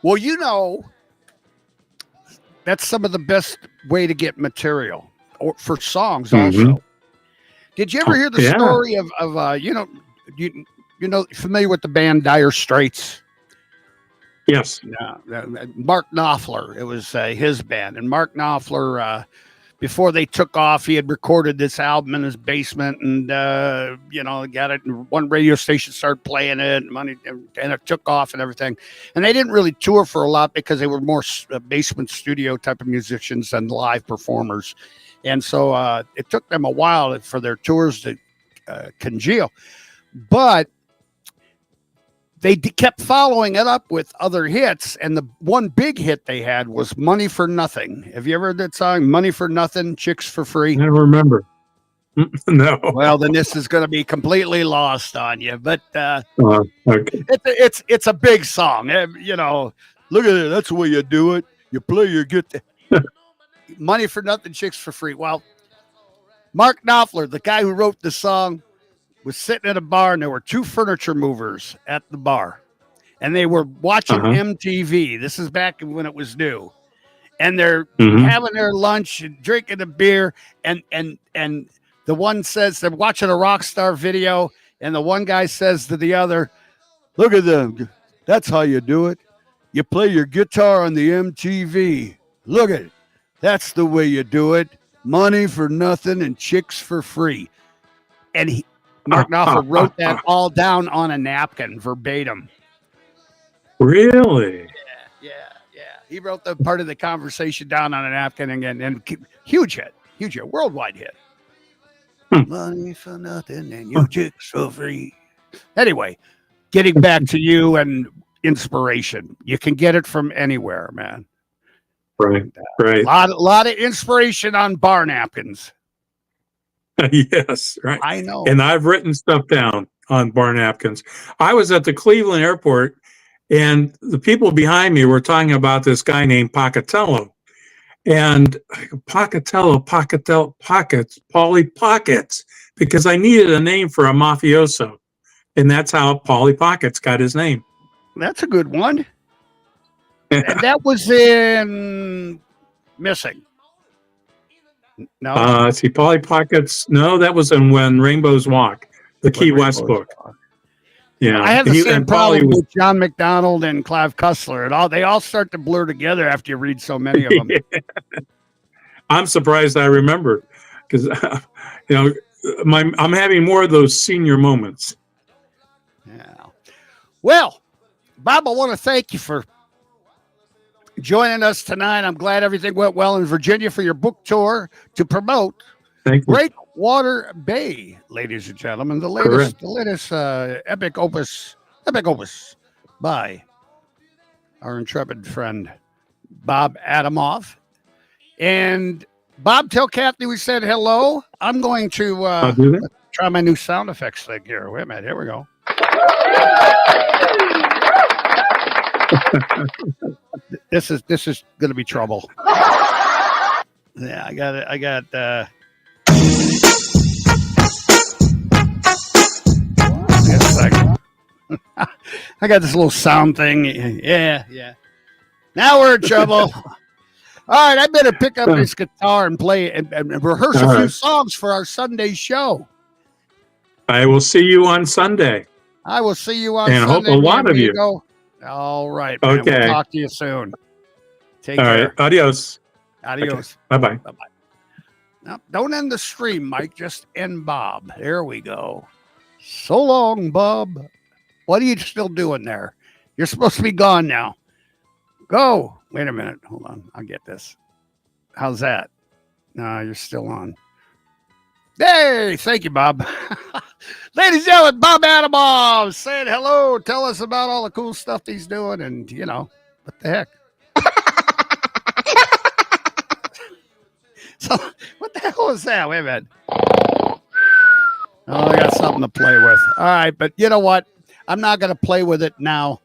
Well, that's some of the best way to get material or for songs also. Did you ever hear the story of familiar with the band Dire Straits? Yes. Mark Knopfler. It was his band. And Mark Knopfler, before they took off, he had recorded this album in his basement and, got it. And one radio station started playing it and it took off and everything. And they didn't really tour for a lot because they were more basement studio type of musicians than live performers. And so it took them a while for their tours to congeal. But they kept following it up with other hits, and the one big hit they had was Money for Nothing. Have you ever heard that song, Money for Nothing, Chicks for Free? I don't remember. No. Well, then this is going to be completely lost on you, but Okay. it's a big song. Look at it. That's the way you do it. You play your guitar. Money for Nothing, Chicks for Free. Well, Mark Knopfler, the guy who wrote the song, was sitting at a bar, and there were 2 furniture movers at the bar, and they were watching MTV. This is back when it was new, and they're having their lunch and drinking a beer, and the one says they're watching a rock star video, and the one guy says to the other, "Look at them. That's how you do it. You play your guitar on the MTV. Look at it. That's the way you do it. Money for nothing and chicks for free." And Mark Knopfler wrote that all down on a napkin verbatim. Really? Yeah. He wrote the part of the conversation down on a napkin and huge hit, worldwide hit. Money for nothing and your chicks for free. Anyway, getting back to you and inspiration. You can get it from anywhere, man. Right. A lot of inspiration on bar napkins. Yes, right. I know. And I've written stuff down on bar napkins. I was at the Cleveland airport, and the people behind me were talking about this guy named Pockatello. And Pockatello, Pockets, Polly Pockets, because I needed a name for a mafioso. And that's how Polly Pockets got his name. That's a good one. And that was in Missing. No. See, Polly Pockets. No, that was in When Rainbows Walk, the Key West book. Yeah, I have the same problem with John McDonald and Clive Cussler. They all start to blur together after you read so many of them. I'm surprised I remembered because I'm having more of those senior moments. Yeah. Well, Bob, I want to thank you for joining us tonight. I'm glad everything went well in Virginia for your book tour to promote Thank you. Breakwater Bay, ladies and gentlemen. The latest epic opus by our intrepid friend Bob Adamov. And Bob, tell Kathy we said hello. I'm going to I'll do that. try my new sound effects thing here. Wait a minute. Here we go. This is going to be trouble. Yeah, I got it. I got I got this little sound thing. Yeah. Now we're in trouble. All right, I better pick up this guitar and play and rehearse a few songs for our Sunday show. I will see you on Sunday. I will see you on and Sunday. And hope a lot of you. All right, man. Okay. We'll talk to you soon. Take All care. Right. Adios. Adios. Okay. Bye-bye. Bye-bye. Now, don't end the stream, Mike. Just end Bob. There we go. So long, Bob. What are you still doing there? You're supposed to be gone now. Go. Wait a minute. Hold on. I'll get this. How's that? No, you're still on. Hey, thank you, Bob. Ladies and gentlemen, Bob Adamov saying hello. Tell us about all the cool stuff he's doing. And, what the heck? So, what the hell is that? Wait a minute. Oh, I got something to play with. All right, but you know what? I'm not going to play with it now.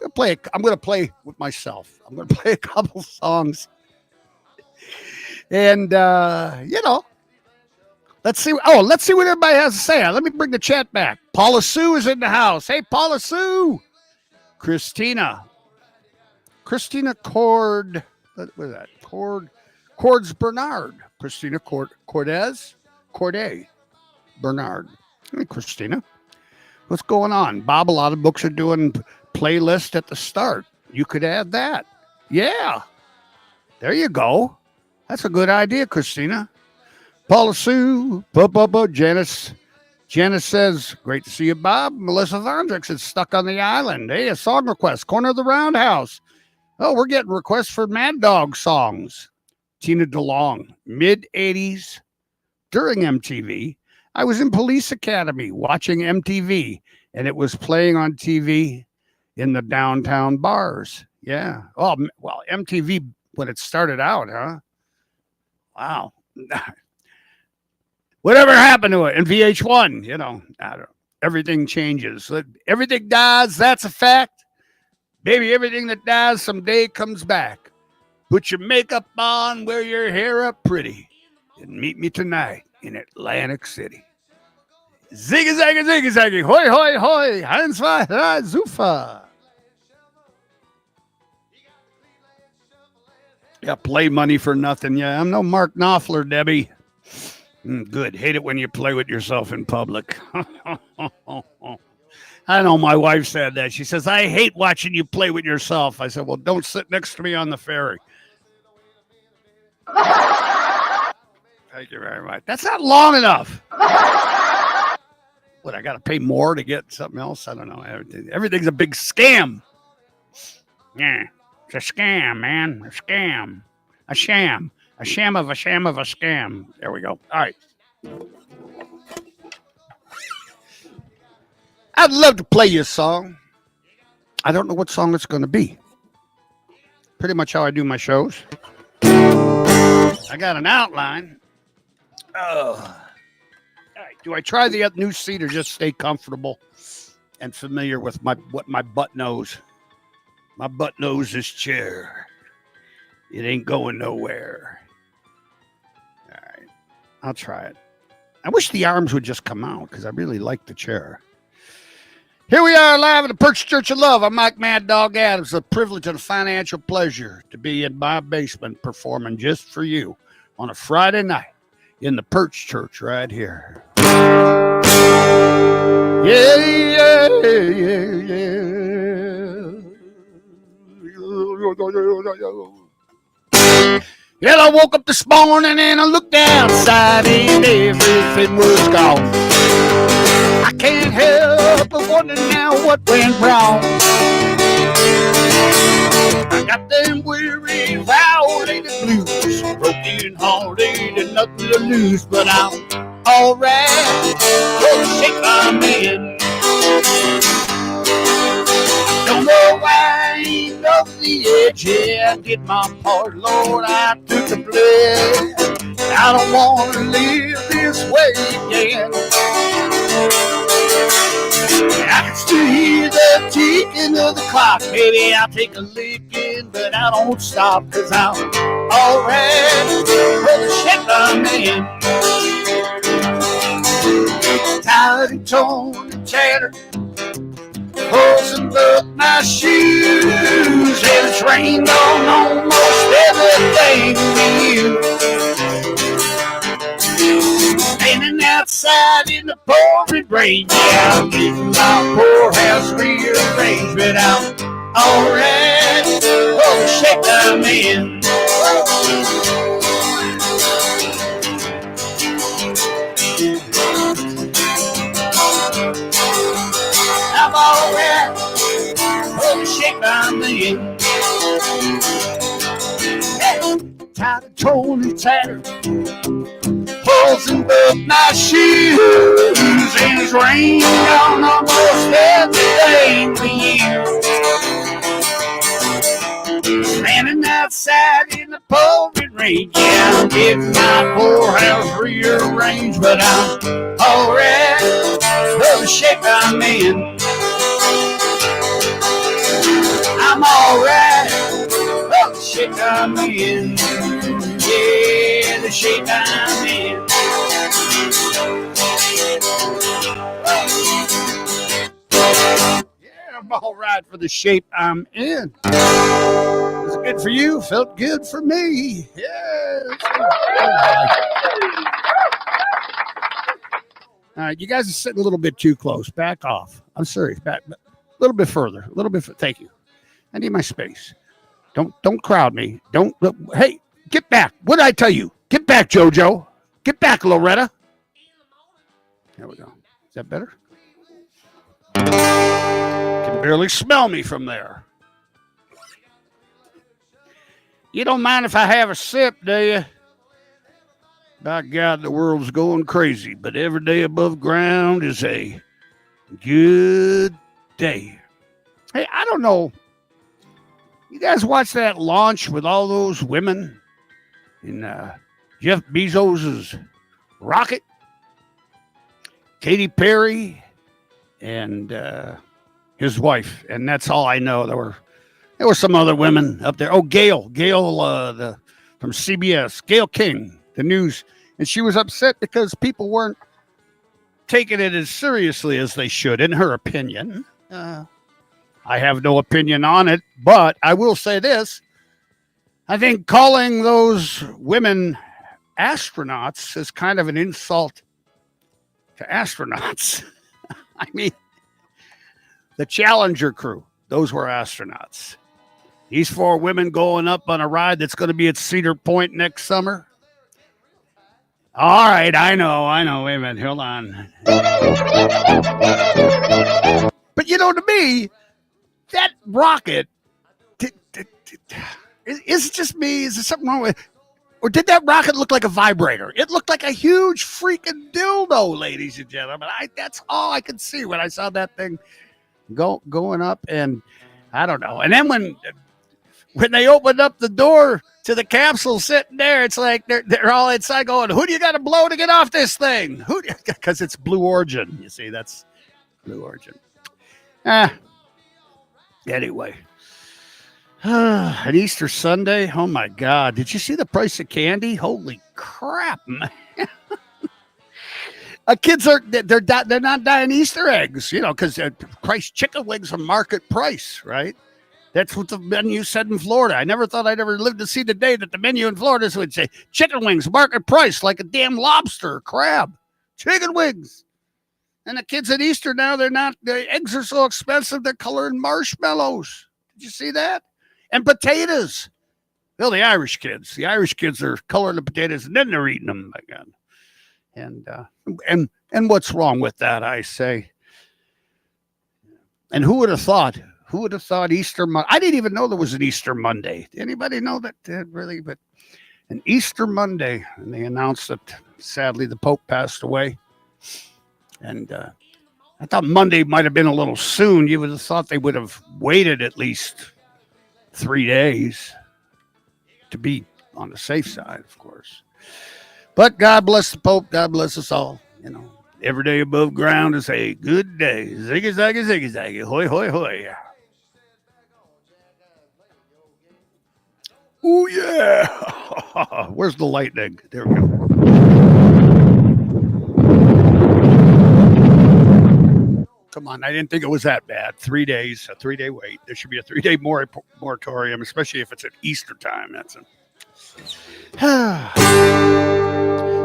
I'm going to play with myself. I'm going to play a couple songs. And, let's see what everybody has to say. Let me bring the chat back. Paula Sue is in the house. Hey, Paula Sue. Christina Cord. What is that? Cordes Bernard. Christina Cordes Bernard. Hey, Christina. What's going on? Bob, a lot of books are doing playlist at the start. You could add that. Yeah. There you go. That's a good idea, Christina. Paula Sue. Janice says, great to see you, Bob. Melissa Thondrix is stuck on the island. Hey, a song request. Corner of the Roundhouse. Oh, we're getting requests for Mad Dog songs. Tina DeLong, mid-'80s, during MTV. I was in Police Academy watching MTV, and it was playing on TV in the downtown bars. Yeah. Oh, well, MTV, when it started out, huh? Wow. Whatever happened to it? And VH1, I don't know. Everything changes. Everything dies. That's a fact. Baby, everything that dies someday comes back. Put your makeup on, wear your hair up pretty, and meet me tonight in Atlantic City. Ziggy, zaggy, ziggy, zaggy. Hoi, hoi, hoi. Eins, zwei, drei, super. Yeah, play money for nothing. Yeah, I'm no Mark Knopfler, Debbie. Good. Hate it when you play with yourself in public. I know my wife said that. She says, I hate watching you play with yourself. I said, well, don't sit next to me on the ferry. Thank you very much. That's not long enough. What, I got to pay more to get something else? I don't know. Everything's a big scam. Yeah, it's a scam, man. A scam. A sham. A sham of a sham of a scam. There we go. All right. I'd love to play you a song. I don't know what song it's going to be. Pretty much how I do my shows. I got an outline. Oh. All right. Do I try the new seat or just stay comfortable and familiar with what my butt knows? My butt knows this chair. It ain't going nowhere. All right. I'll try it. I wish the arms would just come out because I really like the chair. Here we are live at the Perch Church of Love. I'm Mike Mad Dog Adams. It's a privilege and a financial pleasure to be in my basement performing just for you on a Friday night in the Perch Church right here. Yeah, yeah, yeah, yeah. Well, I woke up this morning and I looked outside and everything was gone. I can't help but wonder now what went wrong. I got them weary, violated blues, broken hearted and nothing to lose, but I'm alright. Oh, shake my man. Don't know why I ain't off the edge, yeah, I did my part, Lord, I took the blame. I don't want to live this way again. I can still hear the ticking of the clock. Maybe I'll take a licking, but I don't stop, cause I'm alright. Well, the shit I'm in. Tired and torn and tattered, frozen up my shoes, and it's rained on almost everything to you. Standing outside in the pouring rain, yeah, I'm getting my poor house rearranged, but I'm alright. Oh, the shape I'm in. I'm alright. Oh, the shape I'm in. Hey, tired and torn and tattered, frozen up my shoes, and it's rained on almost everything for you. Standing outside in the pouring rain, yeah, I'm getting my poor house rearranged, but I'm alright. Oh, the shape I'm in. I'm alright. Oh, the shape I'm in. Yeah, the shape I'm in. Yeah, I'm all right for the shape I'm in. It was good for you, felt good for me. Yeah. All right, you guys are sitting a little bit too close. Back off. I'm serious. Back a little bit further. A little bit. Thank you. I need my space. Don't crowd me. Don't. Hey, get back. What did I tell you? Get back, JoJo. Get back, Loretta. There we go. Is that better? Can barely smell me from there. You don't mind if I have a sip, do you? By God, the world's going crazy, but every day above ground is a good day. Hey, I don't know. You guys watch that launch with all those women in Jeff Bezos' rocket? Katy Perry and his wife, and that's all I know. There were some other women up there. Oh, Gail from CBS, Gail King, the news, and she was upset because people weren't taking it as seriously as they should, in her opinion. I have no opinion on it, but I will say this. I think calling those women astronauts is kind of an insult to astronauts. I mean, the Challenger crew, those were astronauts. These 4 women going up on a ride that's going to be at Cedar Point next summer. All right, I know. Wait a minute, hold on. But you know, to me, that rocket, is it just me? Is there something wrong with it? Or did that rocket look like a vibrator? It looked like a huge freaking dildo, ladies and gentlemen. That's all I could see when I saw that thing going up, and I don't know. And then when they opened up the door to the capsule sitting there, it's like they're all inside going, who do you got to blow to get off this thing? Because it's Blue Origin. You see, that's Blue Origin. Anyway, an Easter Sunday. Oh my God! Did you see the price of candy? Holy crap, man! Kids they're not buying Easter eggs, you know, because Christ, chicken wings are market price, right? That's what the menu said in Florida. I never thought I'd ever live to see the day that the menu in Florida would say chicken wings market price, like a damn lobster or crab. Chicken wings. And the kids at Easter now, the eggs are so expensive, they're coloring marshmallows. Did you see that? And potatoes. Well, the Irish kids. The Irish kids are coloring the potatoes and then they're eating them again. And what's wrong with that, I say? And who would have thought? Who would have thought Easter Monday? I didn't even know there was an Easter Monday. Did anybody know that really? But an Easter Monday, and they announced that sadly the Pope passed away. And I thought Monday might have been a little soon. You would have thought they would have waited at least 3 days to be on the safe side, of course. But God bless the Pope. God bless us all. You know, every day above ground is a good day. Ziggy, zaggy, ziggy, zaggy. Hoy, hoy, hoy. Oh, yeah. Where's the lightning? There we go. Come on. I didn't think it was that bad. 3 days, a 3-day wait. There should be a 3-day moratorium, especially if it's at Easter time. That's it.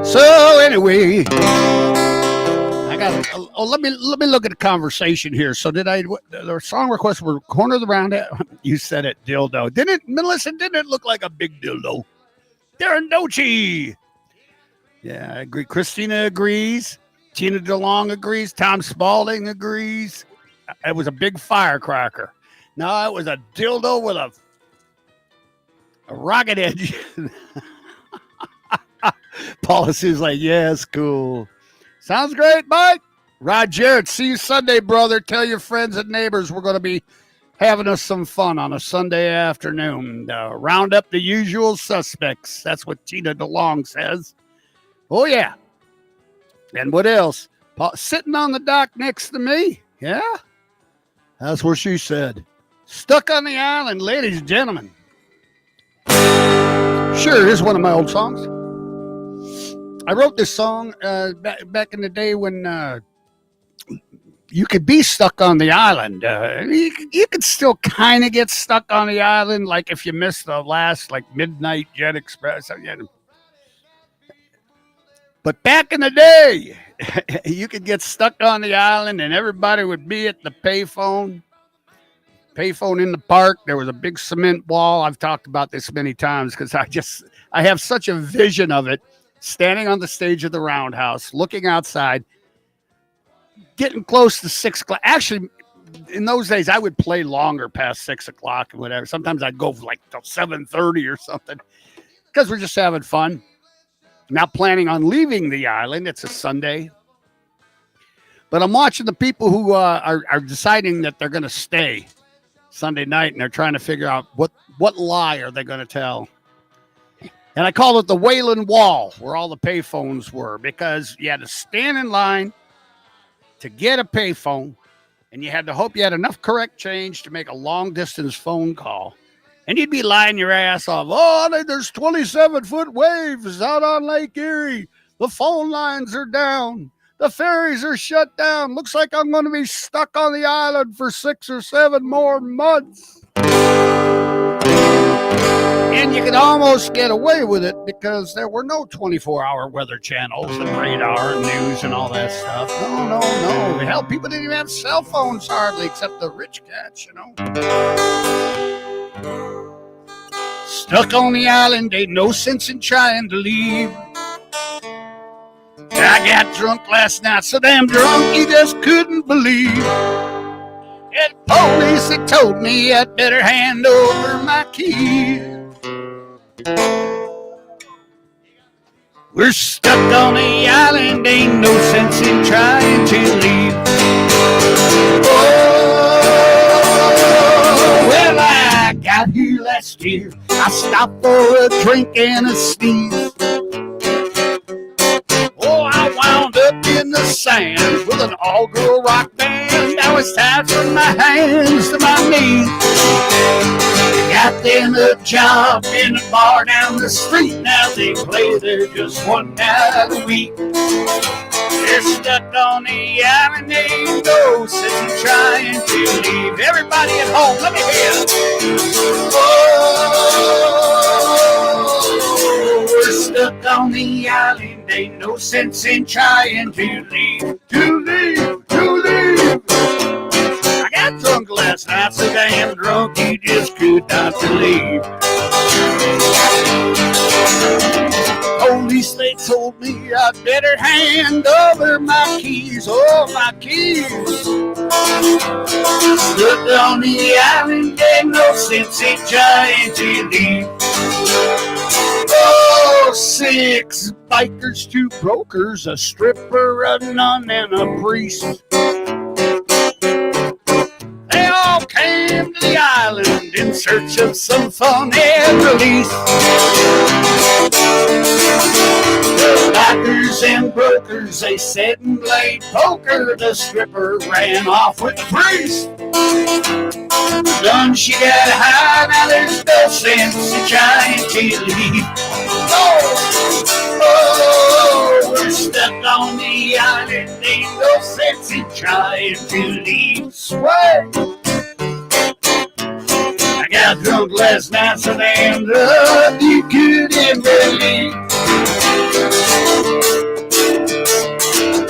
So anyway, I got. Let me look at the conversation here. So the song requests were corner of the round. You said it, dildo. Melissa? Didn't it look like a big dildo? Darren Dochi. Yeah, I agree. Christina agrees. Tina DeLong agrees. Tom Spalding agrees. It was a big firecracker. No, it was a dildo with a rocket edge. Policy's like, yes, cool. Sounds great, Mike. Rod Jarrett, see you Sunday, brother. Tell your friends and neighbors we're going to be having us some fun on a Sunday afternoon. Round up the usual suspects. That's what Tina DeLong says. Oh, yeah. And what else? Sitting on the dock next to me. Yeah? That's what she said. Stuck on the island, ladies and gentlemen. Sure, it is one of my old songs. I wrote this song back in the day when you could be stuck on the island. You could still kind of get stuck on the island, like if you missed the last midnight jet express. But back in the day, you could get stuck on the island and everybody would be at the payphone in the park. There was a big cement wall. I've talked about this many times because I have such a vision of it. Standing on the stage of the Roundhouse, looking outside, getting close to 6 o'clock. Actually, in those days, I would play longer past 6 o'clock and whatever. Sometimes I'd go till 7:30 or something because we're just having fun. Not planning on leaving the island. It's a Sunday. But I'm watching the people who are deciding that they're going to stay Sunday night, and they're trying to figure out what lie are they going to tell. And I call it the Wayland Wall, where all the payphones were, because you had to stand in line to get a payphone, and you had to hope you had enough correct change to make a long-distance phone call. And you'd be lying your ass off. Oh, there's 27-foot waves out on Lake Erie. The phone lines are down. The ferries are shut down. Looks like I'm going to be stuck on the island for 6 or 7 more months. And you could almost get away with it because there were no 24-hour weather channels and radar and news and all that stuff. No. Hell, people didn't even have cell phones hardly, except the rich cats, Stuck on the island, ain't no sense in trying to leave. I got drunk last night, so damn drunk you just couldn't believe. And police had told me I'd better hand over my keys. We're stuck on the island, ain't no sense in trying to leave. Oh, well, I got here last year. I stopped for a drink and a sneeze. Oh, I wound up in the sand with an all-girl rock band. Now it's time from my hands to my knees. Got them a job in a bar down the street. Now they play there just one night a week. They're stuck on the island, ain't no sense in trying to leave. Everybody at home, let me hear. Oh, we're stuck on the island, ain't no sense in trying to leave. To leave. I got drunk last night, so damn drunk you just could not believe. better hand over my keys, oh, my keys. Look on the island, ain't no sense in trying to leave. Oh, 6 bikers, 2 brokers, a stripper, a nun, and a priest. They all came to the island in search of some fun and release. The bikers and brokers, they sat and played poker. The stripper ran off with the priest. Done, she got high, now there's no sense in trying to leave. Oh, we're stuck on the island, ain't no sense in trying to leave. Sway! I got drunk last night, so damn up you couldn't believe.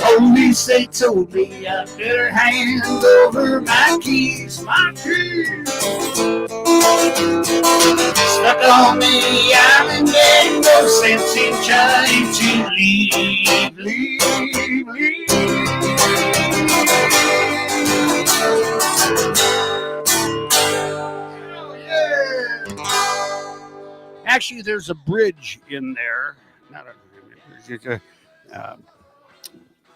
Police, they told me I better hand over my keys, my keys. Stuck on the island, ain't no sense in trying to leave, leave. Oh, yeah. Actually, there's a bridge in there. Not a,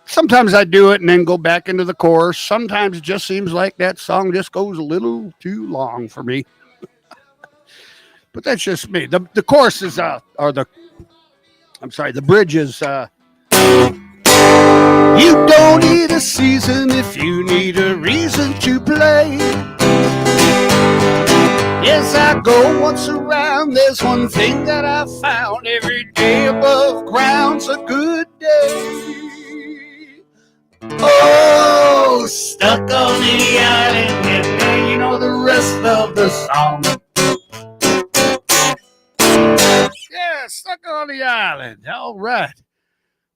sometimes I do it and then go back into the chorus. Sometimes it just seems like that song just goes a little too long for me. But that's just me. The choruses the bridge is you don't need a season if you need a reason to play. Yes, I go once around. There's one thing that I found: every day above ground's a good day. Oh, stuck on the island, and you know the rest of the song. Yeah, stuck on the island. All right.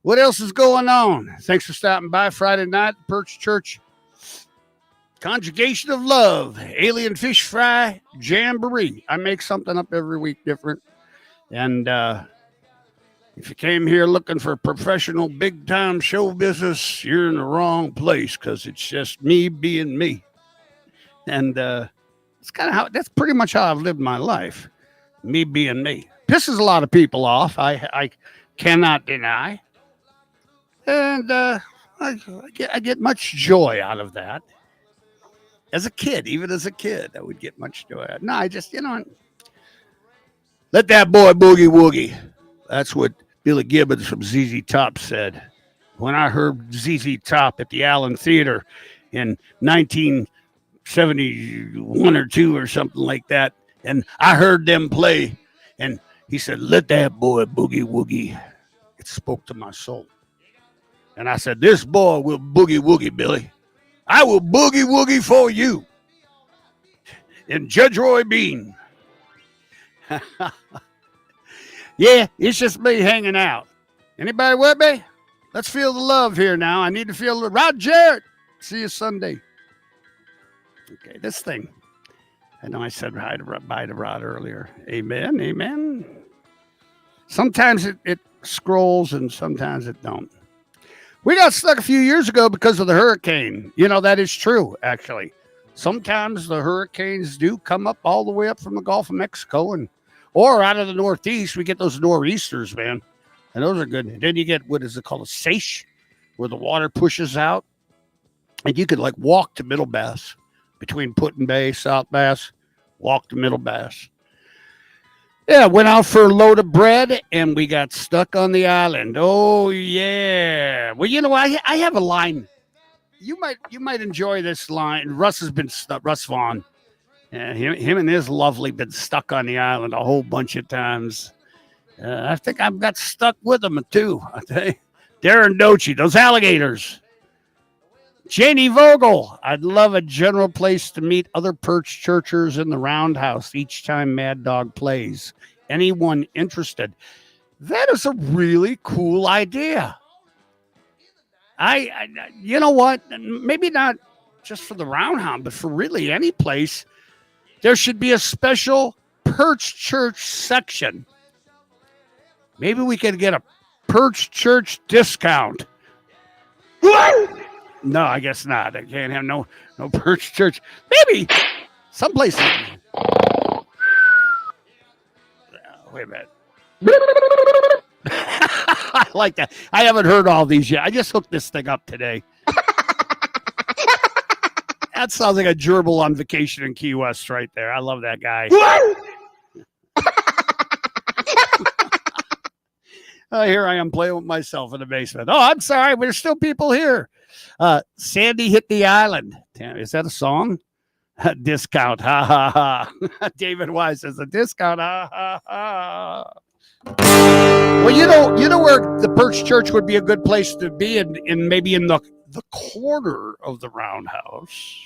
What else is going on? Thanks for stopping by Friday night, Perch Church. Conjugation of love, alien fish fry, jamboree. I make something up every week different. And if you came here looking for professional big-time show business, you're in the wrong place, because it's just me being me. And it's that's pretty much how I've lived my life, me being me. Pisses a lot of people off, I cannot deny. And I get much joy out of that. As a kid, even as a kid, I would get much joy. No, I just, let that boy boogie woogie. That's what Billy Gibbons from ZZ Top said. When I heard ZZ Top at the Allen Theater in 1971 or 2 or something like that, and I heard them play, and he said, let that boy boogie woogie. It spoke to my soul. And I said, this boy will boogie woogie, Billy. I will boogie woogie for you. And Judge Roy Bean. Yeah, it's just me hanging out. Anybody with me? Let's feel the love here now. I need to feel the Rod Jarrett. See you Sunday. Okay, this thing. I know I said bye to Rod earlier. Amen, amen. Sometimes it scrolls and sometimes it don't. We got stuck a few years ago because of the hurricane. That is true, actually. Sometimes the hurricanes do come up all the way up from the Gulf of Mexico or out of the Northeast. We get those nor'easters, man. And those are good. And then you get, what is it called, a seiche, where the water pushes out. And you could walk to Middle Bass, between Put-in Bay, South Bass, walk to Middle Bass. Yeah, went out for a load of bread, and we got stuck on the island. Oh, yeah. Well, I have a line. You might enjoy this line. Russ has been stuck. Russ Vaughn. Him and his lovely been stuck on the island a whole bunch of times. I think I've got stuck with them, too. I tell you. Darren Dochi, those alligators. Janie Vogel, I'd love a general place to meet other Perch Churchers in the Roundhouse each time Mad Dog plays. Anyone interested? That is a really cool idea. You know what? Maybe not just for the Roundhouse, but for really any place. There should be a special Perch Church section. Maybe we could get a Perch Church discount. No, I guess not. I can't have no Perch Church. Maybe some places. Wait a minute. I like that. I haven't heard all these yet. I just hooked this thing up today. That sounds like a gerbil on vacation in Key West right there. I love that guy. Here I am playing with myself in the basement. Oh, I'm sorry. There's still people here. Sandy hit the island. Damn, is that a song? Discount. Ha, ha, ha. David Wise says a discount. Ha, ha, ha. Well, you know where the Perch Church would be a good place to be, in maybe in the corner of the roundhouse.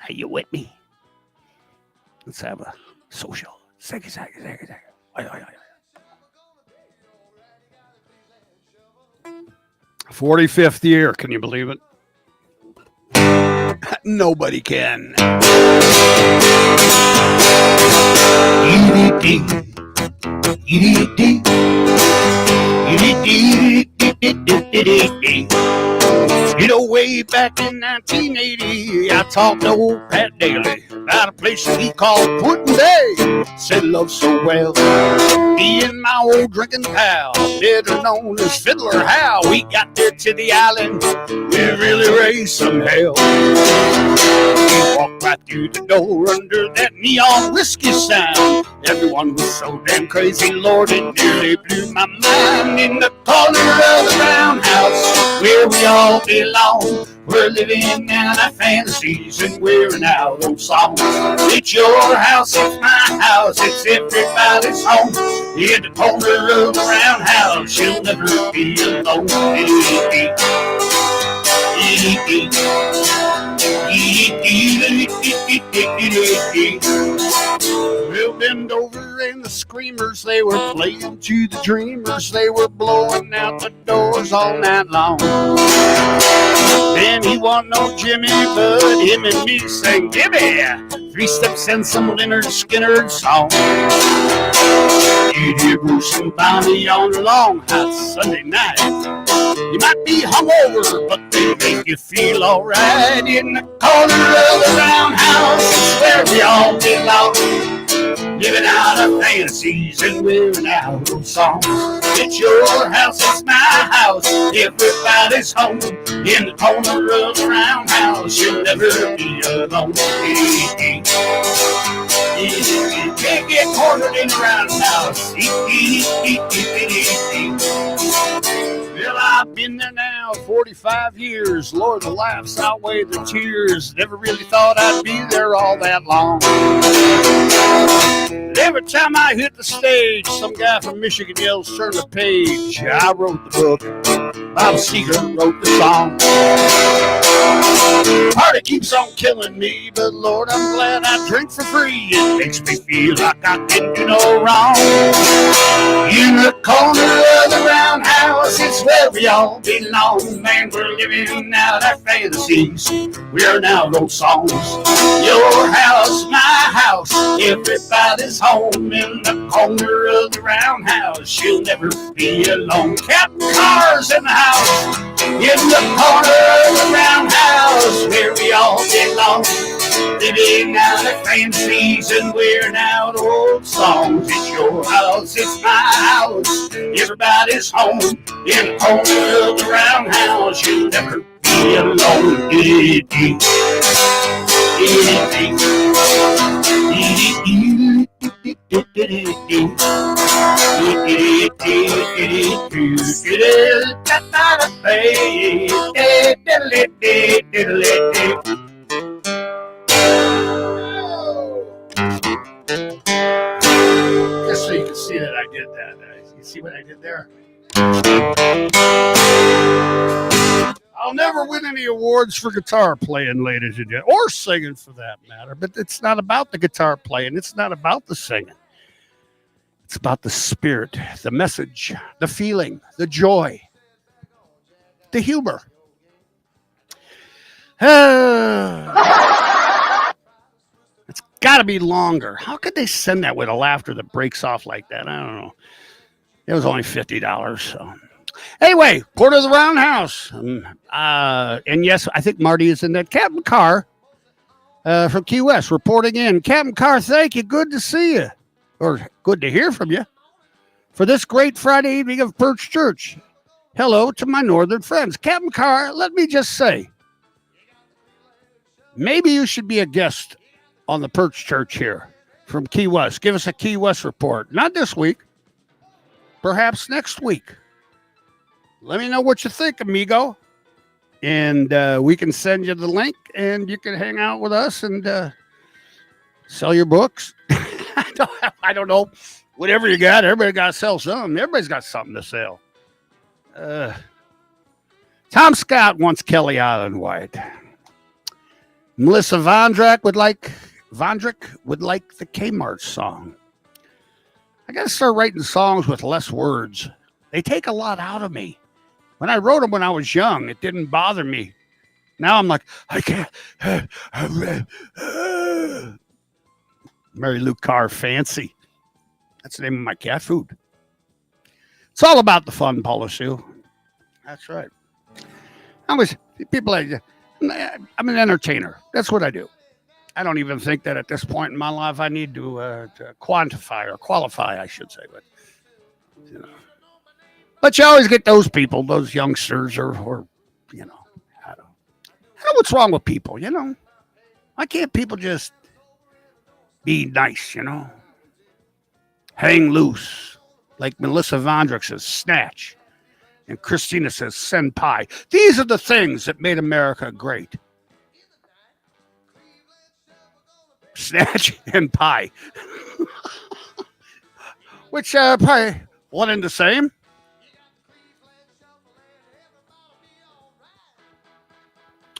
Are you with me? Let's have a social. Second. 45th year. Can you believe it? Nobody can. You know, way back in 1980, I talked to old Pat Daly about a place he called Puddin' Day. Said love so well. Me and my old drinking pal, better known as Fiddler Hal, we got there to the island. We really raised some hell. We walked right through the door under that neon whiskey sound. Everyone was so damn crazy, Lord, it nearly blew my mind. In the corner of the roundhouse, where we all belong, we're living out our fantasies and wearing out old songs. It's your house, it's my house, it's everybody's home. In the corner of the roundhouse, you'll never be alone. We'll bend over and the screamers, they were playing to the dreamers. They were blowing out the doors all night long. Then he wasn't no Jimmy, but him and me sang Gimme 3 steps and some Leonard Skinner song. You'd hear Bruce and Bonnie on a long hot Sunday night. You might be hungover, but they make you feel alright. In the corner of the roundhouse is where we all belong, living out our fantasies and wearing out those songs. It's your house, it's my house, everybody's home. In the corner of the roundhouse, you'll never be alone. You can't get cornered in the roundhouse. Well, I've been there now 45 years. Lord, the laughs outweigh the tears. Never really thought I'd be there all that long. But every time I hit the stage, some guy from Michigan yells, turn the page. I wrote the book. Bob Seger wrote the song. Party keeps on killing me, but Lord, I'm glad I drink for free. It makes me feel like I can do no wrong. In the corner of the roundhouse, it's where we all belong. Man, we're living out our fantasies. We're now those songs. Your house, my house, everybody's home. In the corner of the roundhouse, you'll never be alone. Captain Cars in the house. In the corner of the roundhouse, where we all belong, living out our fantasies and wearing out old songs. It's your house, it's my house, everybody's home. In the corner of the roundhouse, you'll never be alone. Just so you can see that I did that. You see what I did there? I'll never win any awards for guitar playing, ladies and gentlemen, or singing for that matter. But it's not about the guitar playing. It's not about the singing. It's about the spirit, the message, the feeling, the joy, the humor. It's got to be longer. How could they send that with a laughter that breaks off like that? I don't know. It was only $50. So anyway, quarter of the roundhouse. And yes, I think Marty is in that. Captain Carr from Key West reporting in. Captain Carr, thank you. Good to see you. Or good to hear from you. For this great Friday evening of Perch Church. Hello to my northern friends. Captain Carr, let me just say, maybe you should be a guest on the Perch Church here from Key West. Give us a Key West report. Not this week. Perhaps next week. Let me know what you think, amigo. And we can send you the link and you can hang out with us and sell your books. I don't know. Whatever you got, everybody got to sell something. Everybody's got something to sell. Tom Scott wants Kelly Island White. Melissa Vondrak would like the Kmart song. I got to start writing songs with less words. They take a lot out of me. When I wrote them when I was young, it didn't bother me. Now I'm like, I can't. Mary Lou Carr, Fancy. That's the name of my cat food. It's all about the fun, Paula Sue. That's right. I'm an entertainer. That's what I do. I don't even think that at this point in my life I need to quantify or qualify, I should say. But you know, but you always get those people, those youngsters, or you know, I don't know what's wrong with people. You know, why can't people just be nice? You know, hang loose, like Melissa Vondrak says, snatch. And Christina says, senpai. These are the things that made America great. Snatch and pie. Which probably one and the same.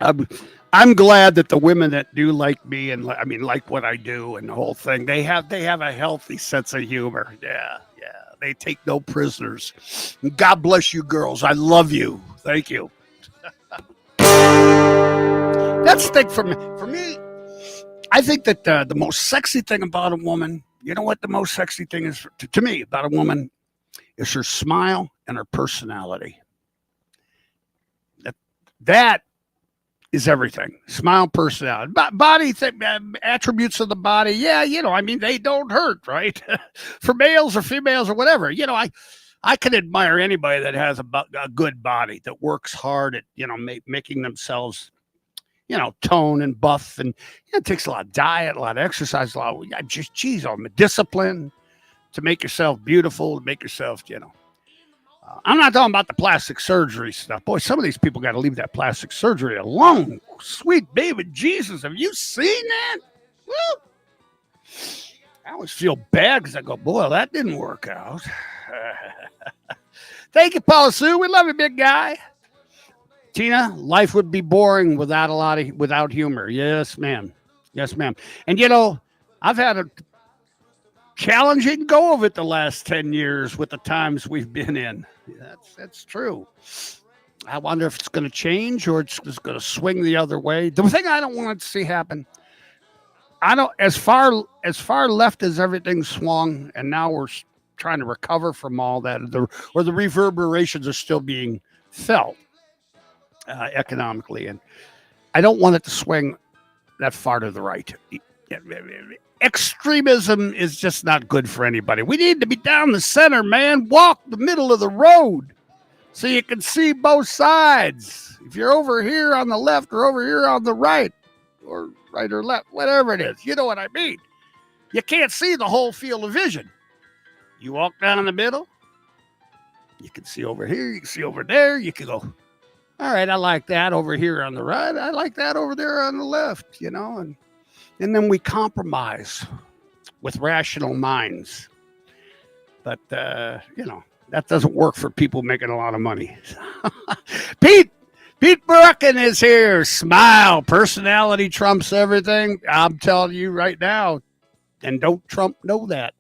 I'm glad that the women that do like me and like what I do and the whole thing, they have a healthy sense of humor. Yeah. They take no prisoners. God bless you, girls. I love you. Thank you. That's the thing for me. I think that the most sexy thing about a woman, you know what the most sexy thing is to me about a woman, is her smile and her personality. That is everything. Smile, personality, body attributes of the body. Yeah, they don't hurt, right? For males or females or whatever. I can admire anybody that has a good body, that works hard at making themselves tone and buff, and it takes a lot of diet, a lot of exercise, a lot of discipline to make yourself beautiful, to make yourself I'm not talking about the plastic surgery stuff. Boy, some of these people got to leave that plastic surgery alone. Sweet baby Jesus, have you seen that? Woo! I always feel bad because I go, boy, that didn't work out. Thank you, Paula Sue. We love you, big guy. Tina, life would be boring without humor. Yes, ma'am. Yes, ma'am. And I've had a challenging go of it the last 10 years with the times we've been in. That's true. I wonder if it's going to change or it's just going to swing the other way. The thing I don't want to see happen, as far left as everything swung, and now we're trying to recover from all that, or the reverberations are still being felt economically, and I don't want it to swing that far to the right. Extremism is just not good for anybody. We need to be down the center, man. Walk the middle of the road so you can see both sides. If you're over here on the left or over here on the right or left, whatever it is, you know what I mean. You can't see the whole field of vision. You walk down in the middle, you can see over here, you can see over there, you can go, all right, I like that over here on the right. I like that over there on the left, and then we compromise with rational minds. But, that doesn't work for people making a lot of money. Pete Burkin is here. Smile. Personality trumps everything. I'm telling you right now. And don't Trump know that.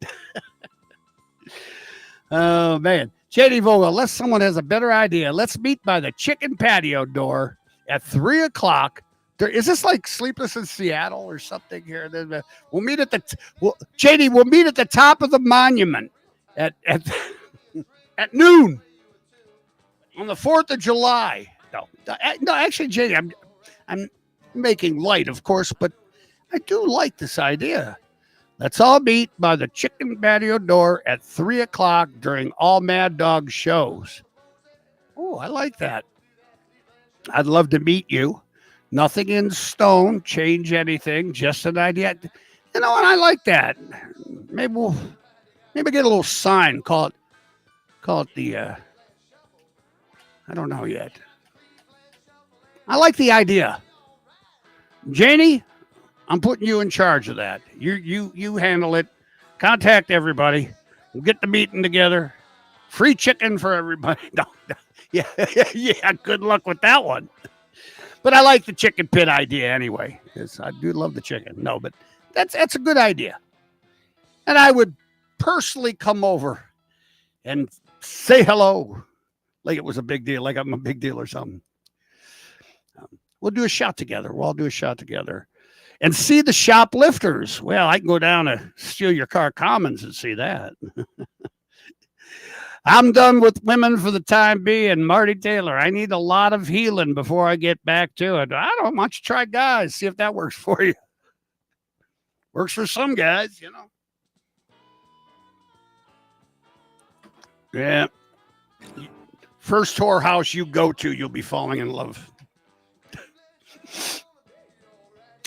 Oh, man. JD Vogel, unless someone has a better idea, let's meet by the chicken patio door at 3 o'clock. Is this like Sleepless in Seattle or something here? We'll meet at JD, we'll meet at the top of the monument at at noon on the 4th of July. No, actually, JD, I'm making light, of course, but I do like this idea. Let's all meet by the chicken patio door at 3 o'clock during all Mad Dog shows. Oh, I like that. I'd love to meet you. Nothing in stone, change anything, just an idea. You know what? I like that. Maybe get a little sign. Call it the. I don't know yet. I like the idea. Janie, I'm putting you in charge of that. You handle it. Contact everybody. We'll get the meeting together. Free chicken for everybody. No. Yeah. Good luck with that one. But I like the chicken pit idea anyway, because I do love the chicken. No, but that's a good idea. And I would personally come over and say hello like it was a big deal, like I'm a big deal or something. We'll do a shot together. We'll all do a shot together. And see the shoplifters. Well, I can go down to Steal Your Car Commons and see that. I'm done with women for the time being. Marty Taylor, I need a lot of healing before I get back to it. I don't want you to try guys. See if that works for you. Works for some guys, you know. Yeah. First whorehouse you go to, you'll be falling in love.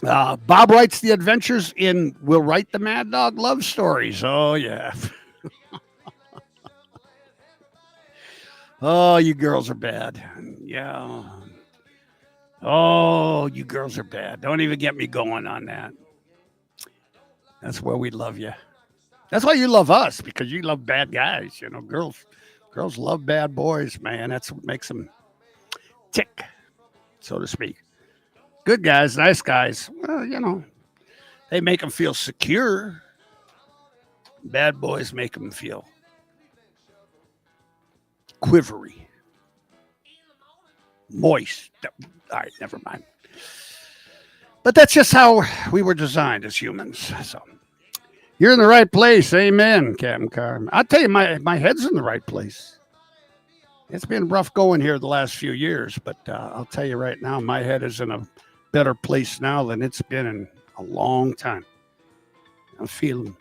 Bob writes the adventures in Will Write the Mad Dog Love Stories. Oh, yeah. Oh, you girls are bad. Yeah. Oh, you girls are bad. Don't even get me going on that. That's where we love you. That's why you love us, because you love bad guys. You know, girls love bad boys, man. That's what makes them tick, so to speak. Good guys, nice guys. Well, you know, they make them feel secure. Bad boys make them feel quivery, moist. All right, never mind. But that's just how we were designed as humans. So you're in the right place. Amen, Captain Carr. I'll tell you, my head's in the right place. It's been rough going here the last few years, but I'll tell you right now, my head is in a better place now than it's been in a long time. I'm feeling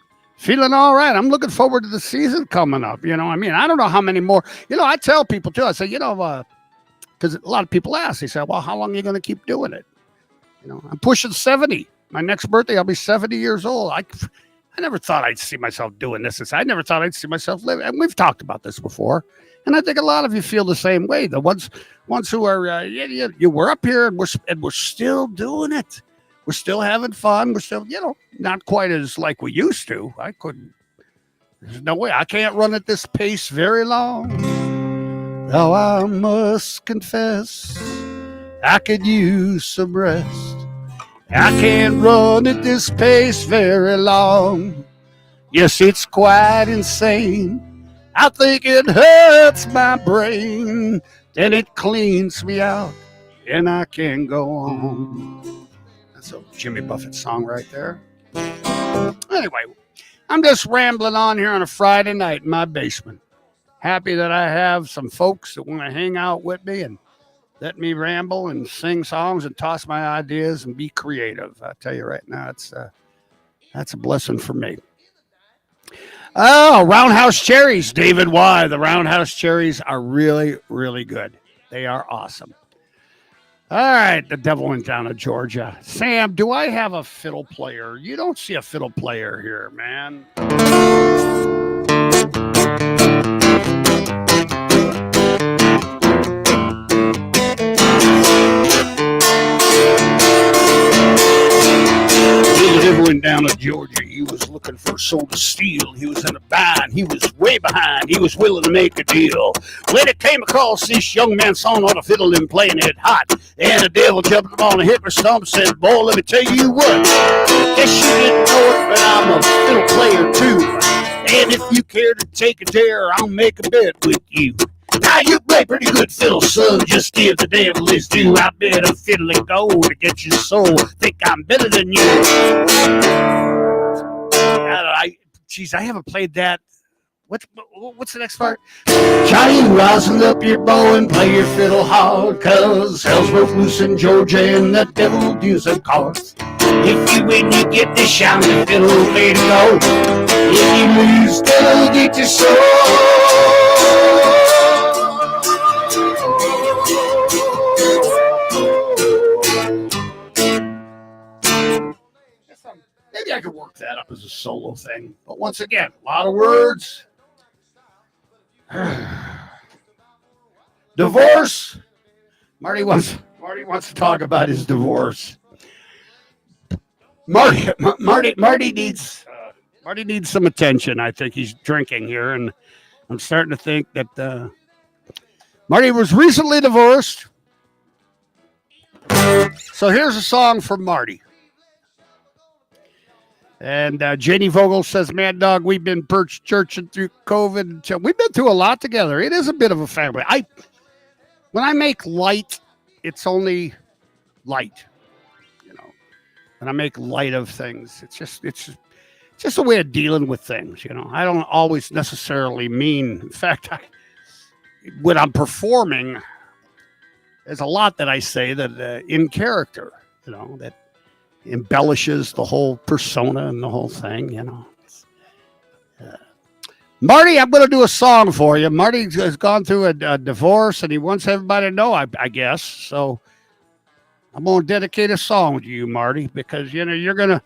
all right. I'm looking forward to the season coming up. You know, I mean, I don't know how many more. You know, I tell people too. I say, you know, because a lot of people ask. They say, well, how long are you going to keep doing it? You know, I'm pushing 70. My next birthday, I'll be 70 years old. I never thought I'd see myself doing this. I never thought I'd see myself living. And we've talked about this before. And I think a lot of you feel the same way. The ones who are, you were up here and we're still doing it. We're still having fun. We're still, you know, not quite as like we used to. There's no way. I can't run at this pace very long. Though I must confess, I could use some rest. I can't run at this pace very long. Yes, it's quite insane. I think it hurts my brain. Then it cleans me out and I can go on. That's a Jimmy Buffett song right there. Anyway, I'm just rambling on here on a Friday night in my basement. Happy that I have some folks that want to hang out with me and let me ramble and sing songs and toss my ideas and be creative. I tell you right now, that's a blessing for me. Oh, Roundhouse Cherries, David Y. The Roundhouse Cherries are really, really good. They are awesome. All right, the devil went down to Georgia. Sam, do I have a fiddle player? You don't see a fiddle player here, man. Went down to Georgia. He was looking for a soul to steal. He was in a bind. He was way behind. He was willing to make a deal. When it came across this young man song on a fiddle and playing it hot, and the devil jumped him on a hip or stump and said, boy, let me tell you what. Guess you didn't know it, but I'm a fiddle player too. And if you care to take a dare, I'll make a bet with you. Now you play pretty good fiddle, son. Just give the devil his due. I bet a fiddle and gold to get your soul. Think I'm better than you. I haven't played that What's the next part? Johnny, rosin up your bow and play your fiddle hard, 'cause hell's broke loose in Georgia and the devil deals the cards. If you win, you get the shine, the fiddle way to go. If you lose, devil get your soul. Maybe I could work that up as a solo thing. But once again, a lot of words. Divorce. Marty wants to talk about his divorce. Marty needs some attention. I think he's drinking here, and I'm starting to think that Marty was recently divorced. So here's a song from Marty. And Janie Vogel says, Mad Dog, we've been Perch churching through COVID. We've been through a lot together. It is a bit of a family. When I make light, it's only light. You know, when I make light of things, it's just a way of dealing with things. You know, I don't always necessarily mean. In fact, when I'm performing, there's a lot that I say that in character. You know, that embellishes the whole persona and the whole thing, you know. Marty, I'm going to do a song for you. Marty has gone through a divorce, and he wants everybody to know, I guess. So I'm going to dedicate a song to you, Marty, because, you know,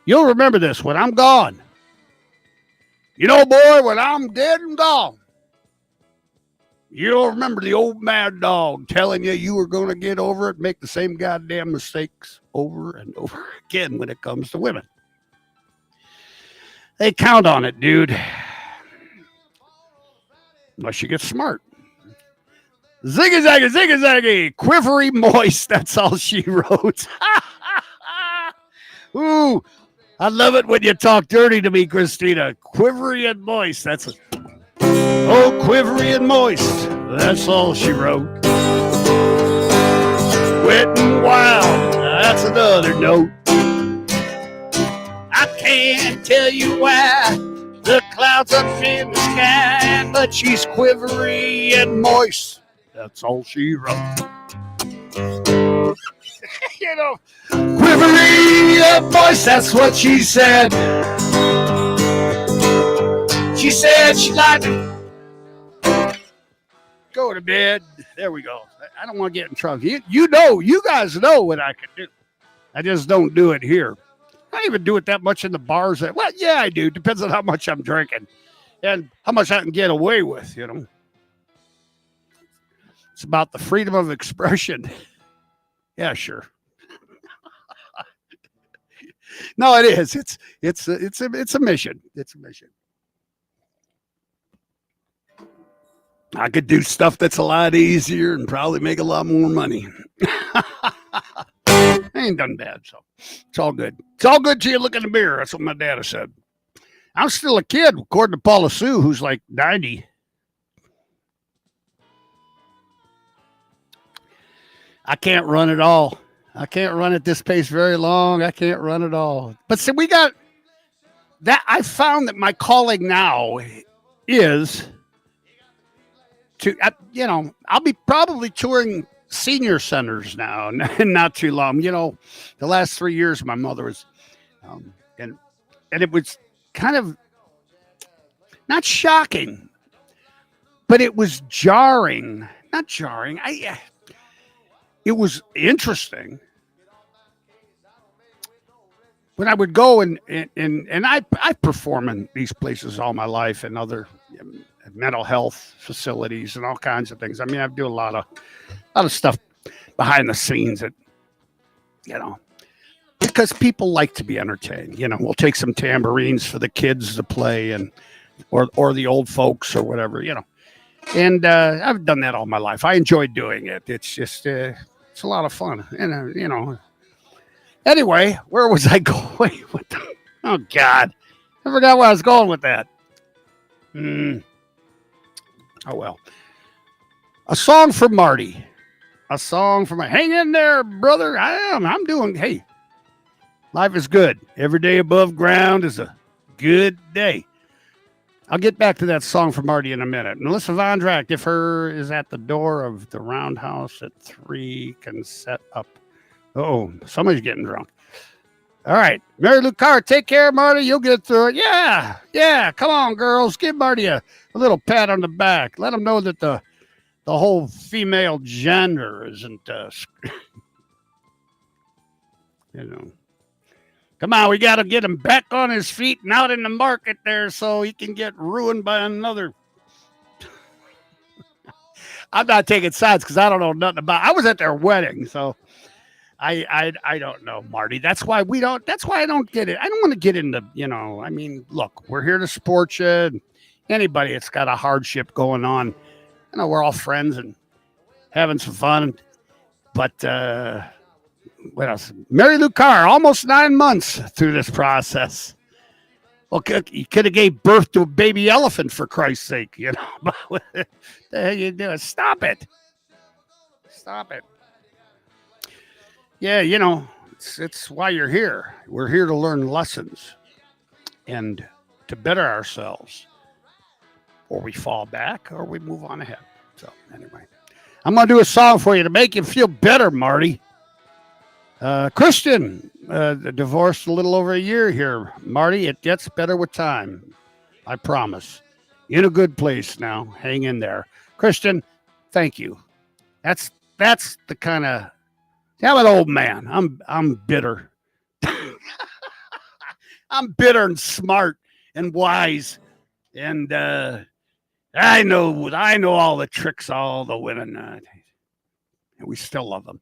you'll remember this when I'm gone. You know, boy, when I'm dead and gone, you'll remember the old Mad Dog telling you were going to get over it, make the same goddamn mistakes over and over again when it comes to women. They count on it, dude. Unless you get smart. Ziggy zaggy, ziggy zaggy, quivery moist. That's all she wrote. Ooh, I love it when you talk dirty to me, Christina. Quivery and moist. That's it. Oh, quivery and moist, that's all she wrote. Wet and wild, that's another note. I can't tell you why the clouds up in the sky, but she's quivery and moist, that's all she wrote. You know, quivery and moist, that's what she said. She said she liked it. Go to bed. There we go. I don't want to get in trouble. You guys know what I can do. I just don't do it here. I don't even do it that much in the bars. Well, yeah, I do. Depends on how much I'm drinking and how much I can get away with, you know. It's about the freedom of expression. Yeah, sure. No, it is. It's a mission. It's a mission. I could do stuff that's a lot easier and probably make a lot more money. I ain't done bad, so it's all good. It's all good till you look in the mirror. That's what my dad has said. I'm still a kid, according to Paula Sue, who's like 90. I can't run at all. I can't run at this pace very long. I can't run at all. But see, we got that. I found that my calling now is to, you know, I'll be probably touring senior centers now, and not too long. You know, the last 3 years, my mother was, and it was kind of not shocking, but it was jarring. Not jarring. It was interesting when I would go and I perform in these places all my life and other mental health facilities and all kinds of things. I mean, I do a lot of stuff behind the scenes that, you know, because people like to be entertained. You know, we'll take some tambourines for the kids to play and or the old folks or whatever, you know. And I've done that all my life. I enjoy doing it. It's just it's a lot of fun. And you know. Anyway, where was I going with that? Oh God, I forgot where I was going with that. Oh well. A song for Marty. A song for my. Hang in there, brother. I'm doing. Hey, life is good. Every day above ground is a good day. I'll get back to that song from Marty in a minute. Melissa Vondrack, if her is at the door of the Roundhouse at 3, can set up. Oh, somebody's getting drunk. All right. Mary Lou Carr, take care, Marty. You'll get through it. Yeah. Yeah. Come on, girls. Give Marty a little pat on the back. Let him know that the whole female gender isn't, Come on, we got to get him back on his feet and out in the market there so he can get ruined by another. I'm not taking sides because I don't know nothing about it. I was at their wedding, so I don't know, Marty. That's why I don't get it. I don't want to get into, look, we're here to support you. Anybody that's got a hardship going on, we're all friends and having some fun. But what else? Mary Lou Carr, almost 9 months through this process. Well, you could have gave birth to a baby elephant, for Christ's sake, What the hell you doing? Stop it. Yeah, it's why you're here. We're here to learn lessons and to better ourselves. Or we fall back or we move on ahead. So, anyway, I'm going to do a song for you to make you feel better, Marty. Christian, divorced a little over a year here. Marty, it gets better with time. I promise. In a good place now. Hang in there. Christian, thank you. That's the kind of... I'm an old man. I'm bitter. I'm bitter and smart and wise. And I know all the tricks, all the women. And we still love them.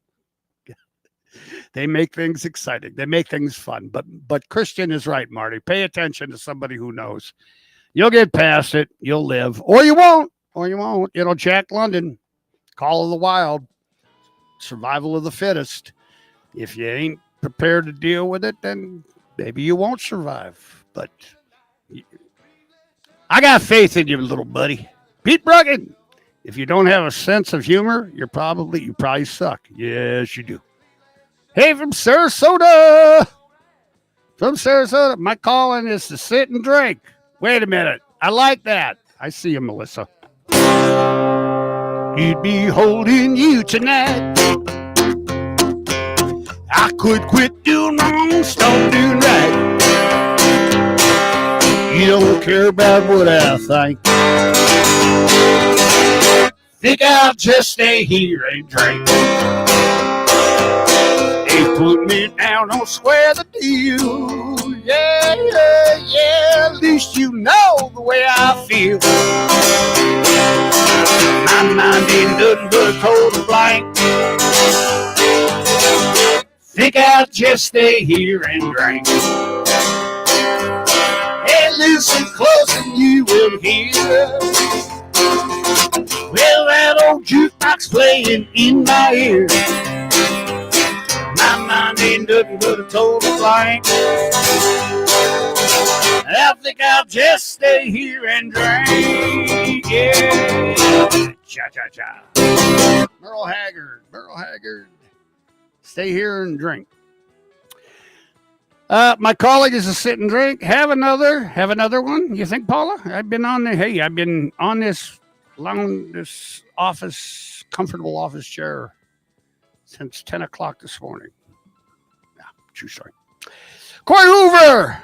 They make things exciting. They make things fun. But Christian is right, Marty. Pay attention to somebody who knows. You'll get past it. You'll live. Or you won't. Jack London, Call of the Wild, survival of the fittest. If you ain't prepared to deal with it, then maybe you won't survive. But I got faith in you, little buddy. Pete Bruggen, if you don't have a sense of humor, you probably suck. Yes, you do. Hey, from Sarasota. My calling is to sit and drink. Wait a minute. I like that. I see you, Melissa. He'd be holding you tonight. I could quit doing wrong, start doing right. You don't care about what I think I'll just stay here and drink. They put me down, don't swear the deal. Yeah, at least you know the way I feel. My mind ain't nothing but a total blank. Think I'll just stay here and drink. Hey, listen close and you will hear. Well, that old jukebox playing in my ear. My mind ain't nothing but a total blank. I think I'll just stay here and drink. Yeah. Cha-cha-cha. Merle Haggard. Stay here and drink. My colleague is to sit and drink. Have another one. You think, Paula? I've been on this comfortable office chair since 10 o'clock this morning. Yeah, true story. Corey Hoover,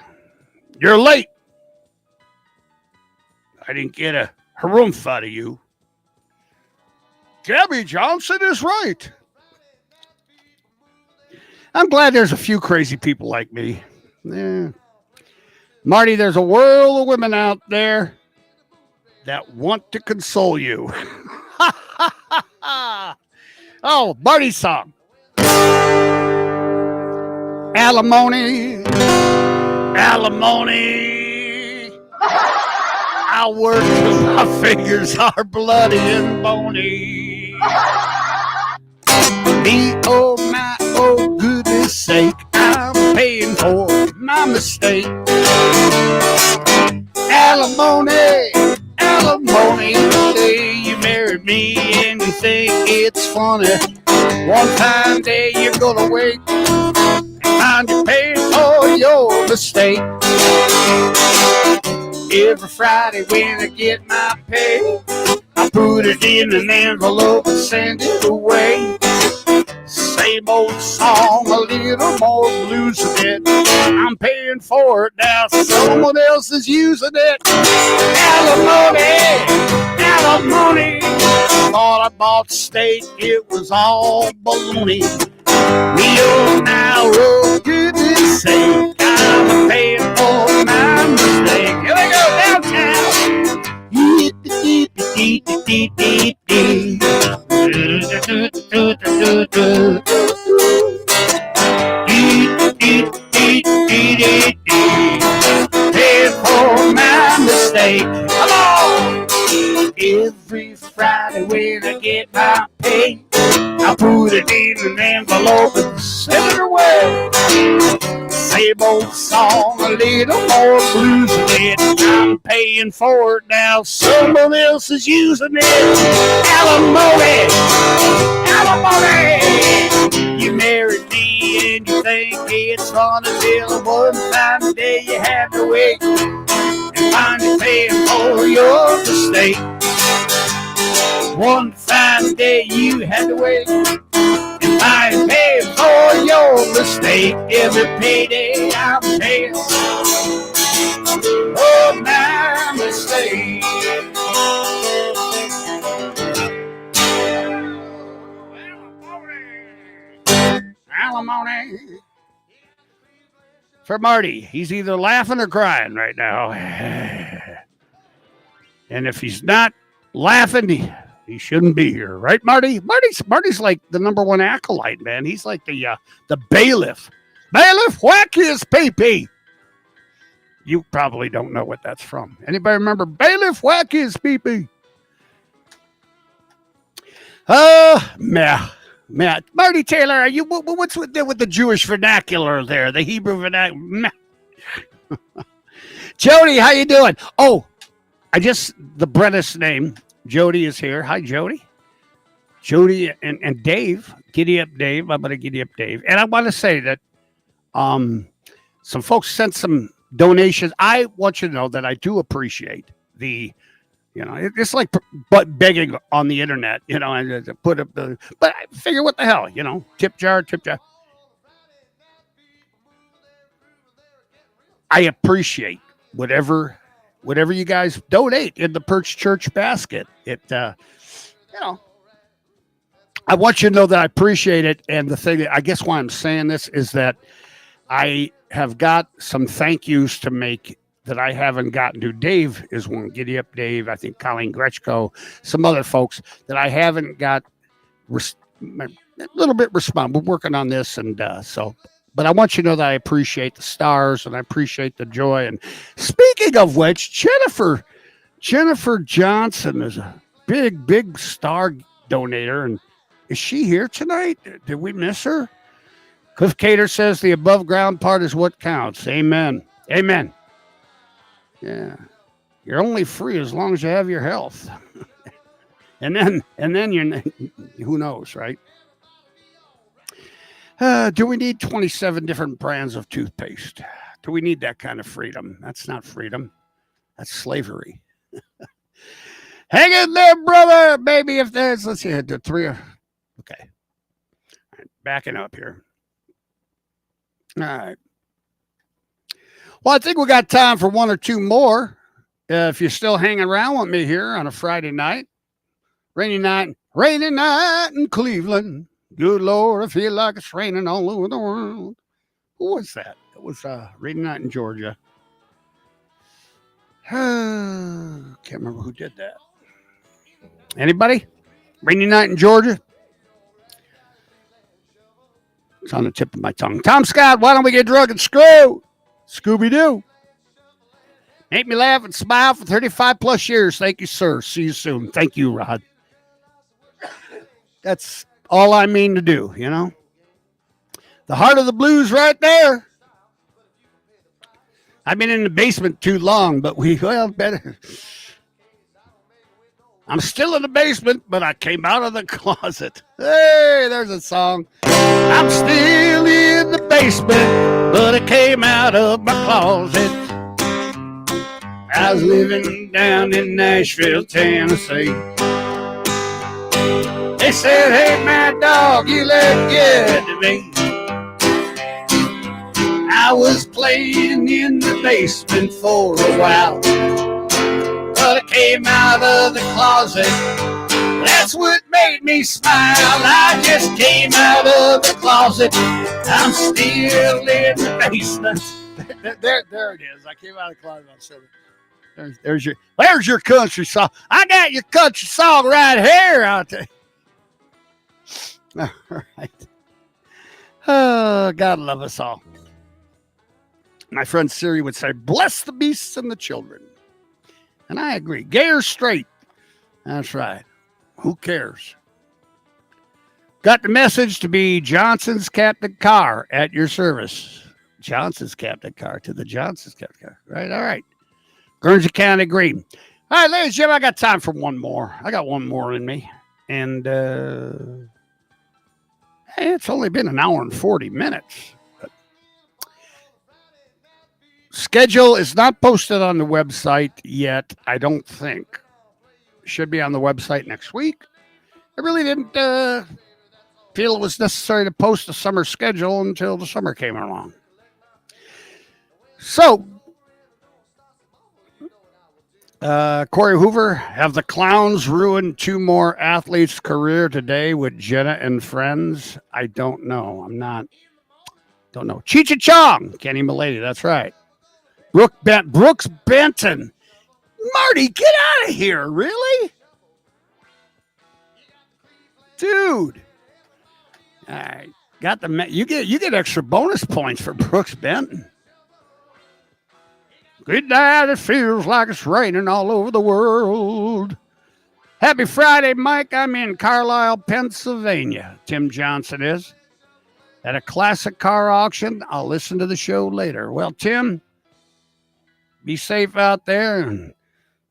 you're late. I didn't get a harumph out of you. Gabby Johnson is right. I'm glad there's a few crazy people like me. Yeah. Marty, there's a world of women out there that want to console you. Oh, Marty's song. Alimony. I work till my fingers are bloody and bony. Me, oh my, oh goodness sake, I'm paying for my mistake. Alimony, say you married me and you think it's funny. One fine day you're gonna wake and find you're paying for your mistake. Every Friday when I get my pay, I put it in an envelope and send it away. Same old song, a little more blues in it. I'm paying for it now, someone else is using it. Alimony, alimony. Thought I bought steak, it was all baloney. Meal now, oh goodness sake, I'm paying for my mistake. Here we go, downtown. Paying for my mistake. Come on! Every Friday when I get my pay, I put it in an envelope and send it away. Same old song, a little more blues in it. I'm paying for it now, someone else is using it. Alimony, alimony. You married me and you think it's fun until one fine day you have to wait and finally paying for your mistake. One fine day you had to wait and finally paying for your mistake. Every payday I'm paying for my mistake. Alimony. For Marty, he's either laughing or crying right now. And if he's not laughing, he shouldn't be here, right, Marty? Marty's like the number one acolyte, man. He's like the bailiff. Bailiff, whack his pee-pee. You probably don't know what that's from. Anybody remember Bailiff, whack his pee-pee? Meh. Marty Taylor, are you? What's with the Jewish vernacular there? The Hebrew vernacular. Jody, how you doing? Oh, the Brennis name. Jody is here. Hi, Jody. Jody and Dave. Giddy up, Dave. I'm going to giddy up, Dave. And I want to say that some folks sent some donations. I want you to know that I do appreciate the. It's like begging on the internet, and put up but I figure what the hell, tip jar. I appreciate whatever you guys donate in the Perch Church basket. I want you to know that I appreciate it. And the thing that I guess why I'm saying this is that I have got some thank yous to make that I haven't gotten to. Dave is one. Giddy up, Dave. I think Colleen Gretchko, some other folks that I haven't got a little bit respond. We're working on this, and but I want you to know that I appreciate the stars and I appreciate the joy. And speaking of which, Jennifer Johnson is a big star donator, and is she here tonight? Did we miss her? Cliff Cater says the above ground part is what counts. Amen. Amen. Yeah, you're only free as long as you have your health, and then you're who knows, right? Do we need 27 different brands of toothpaste? Do we need that kind of freedom? That's not freedom. That's slavery. Hang in there, brother. Maybe if there's, let's see, the three. Okay, all right, backing up here. All right. Well, I think we got time for one or two more. If you're still hanging around with me here on a Friday night, rainy night in Cleveland. Good Lord, I feel like it's raining all over the world. Who was that? It was rainy night in Georgia. Can't remember who did that. Anybody? Rainy night in Georgia? It's on the tip of my tongue. Tom Scott, why don't we get drunk and screw? Scooby-Doo. Make me laugh and smile for 35 plus years. Thank you, sir. See you soon. Thank you, Rod. That's all I mean to do, The heart of the blues right there. I've been in the basement too long, but better. I'm still in the basement, but I came out of the closet. Hey, there's a song. I'm still in the basement, but I came out of my closet. I was living down in Nashville, Tennessee. They said, hey, Mad Dog, you look good to me. I was playing in the basement for a while, but I came out of the closet. That's what made me smile. I just came out of the closet. I'm still in the basement. There it is. I came out of the closet. I'm still there's your country song. I got your country song right here out there. All right. Oh, God love us all. My friend Siri would say, bless the beasts and the children. And I agree. Gay or straight. That's right. Who cares? Got the message to be Johnson's Captain Carr at your service. Johnson's Captain Carr to the Johnson's Captain Carr. Right, all right. Guernsey County Green. All right, ladies and gentlemen, I got time for one more. I got one more in me. And hey, it's only been an hour and 40 minutes. Schedule is not posted on the website yet, I don't think. Should be on the website next week. I really didn't feel it was necessary to post a summer schedule until the summer came along. So, Corey Hoover, have the clowns ruined 2 more athletes' career today with Jenna and friends? I don't know. Don't know. Cheech Chong, Kenny Milady, that's right. Brooks Benton. Marty, get out of here. Really? Dude. All right. You get extra bonus points for Brooks Benton. Good night, it feels like it's raining all over the world. Happy Friday, Mike. I'm in Carlisle, Pennsylvania. Tim Johnson is. At a classic car auction. I'll listen to the show later. Well, Tim, be safe out there and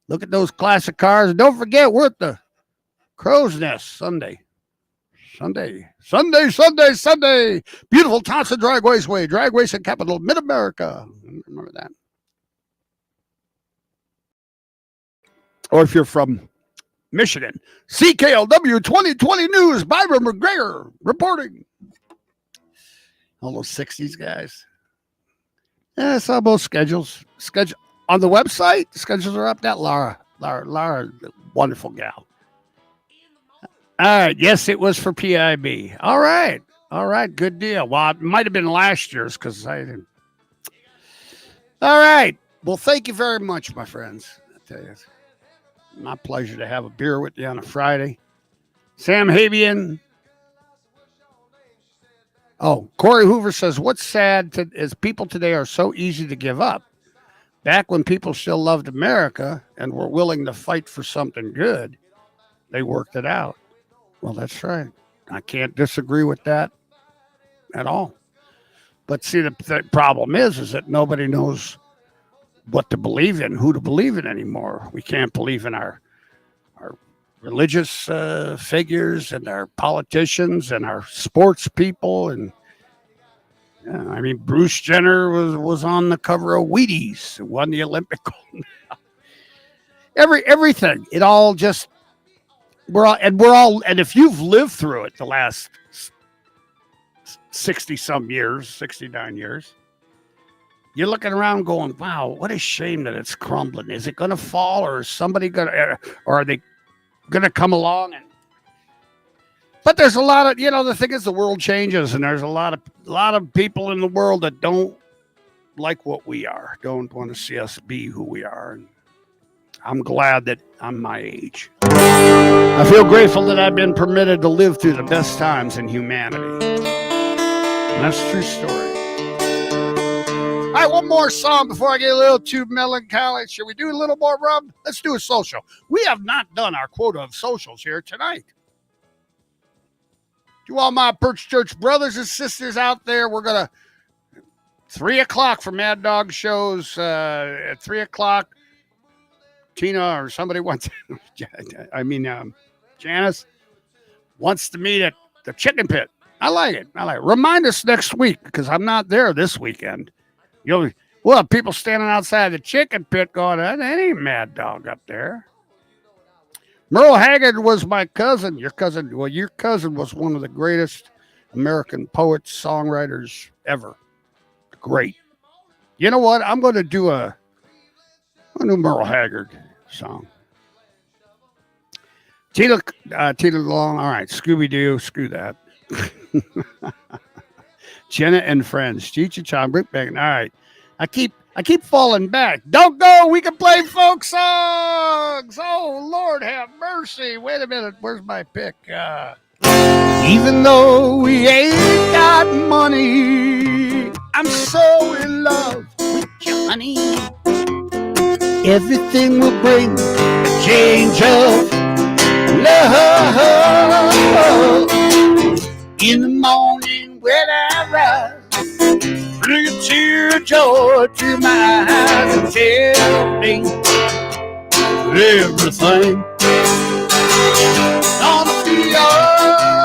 look at those classic cars. And don't forget, we're at the Crow's Nest Sunday. Beautiful Thompson Dragways Way, Dragways capital, Mid-America. Remember that. Or if you're from Michigan, CKLW 2020 News, Byron McGregor reporting. All those 60s guys. Yeah, I saw both schedules. On the website, the schedules are up. That Laura, wonderful gal. All right. Yes, it was for PIB. All right. Good deal. Well, it might have been last year's because I didn't. All right. Well, thank you very much, my friends. I tell you, it's my pleasure to have a beer with you on a Friday. Sam Habian. Oh, Corey Hoover says, what's sad is people today are so easy to give up. Back when people still loved America and were willing to fight for something good, they worked it out. Well, that's right. I can't disagree with that at all. But see, the problem is that nobody knows what to believe in, who to believe in anymore. We can't believe in our religious figures and our politicians and our sports people. And I mean, Bruce Jenner was on the cover of Wheaties and won the Olympic gold. Everything. It all just and if you've lived through it the last 60-some years, 69 years, you're looking around going, wow, what a shame that it's crumbling. Is it going to fall, or is somebody going to, or are they going to come along? But there's a lot of, the thing is the world changes, and there's a lot of people in the world that don't like what we are, don't want to see us be who we are. And I'm glad that I'm my age. I feel grateful that I've been permitted to live through the best times in humanity. And that's a true story. All right, one more song before I get a little too melancholy. Should we do a little more, Rob? Let's do a social. We have not done our quota of socials here tonight. To all my Perch Church brothers and sisters out there, we're going to 3 o'clock for Mad Dog shows. At 3 o'clock, Tina or somebody wants, Janice wants to meet at the Chicken Pit. I like it. Remind us next week because I'm not there this weekend. Well, people standing outside the chicken pit going, that ain't Mad Dog up there. Merle Haggard was my cousin. Your cousin, well, your cousin was one of the greatest American poets, songwriters ever. Great. You know what? I'm going to do a new Merle Haggard song. Tita Long. All right. Scooby Doo. Screw that. Jenna and Friends. Cheech and Chong. Brickbag. All right. I keep falling back. Don't go. We can play folk songs. Oh, Lord have mercy. Wait a minute. Where's my pick? Even though we ain't got money, I'm so in love with you, honey. Everything will bring a change of love. In the morning when I rise, bring a tear of joy to my eyes and tell me everything gonna be alright.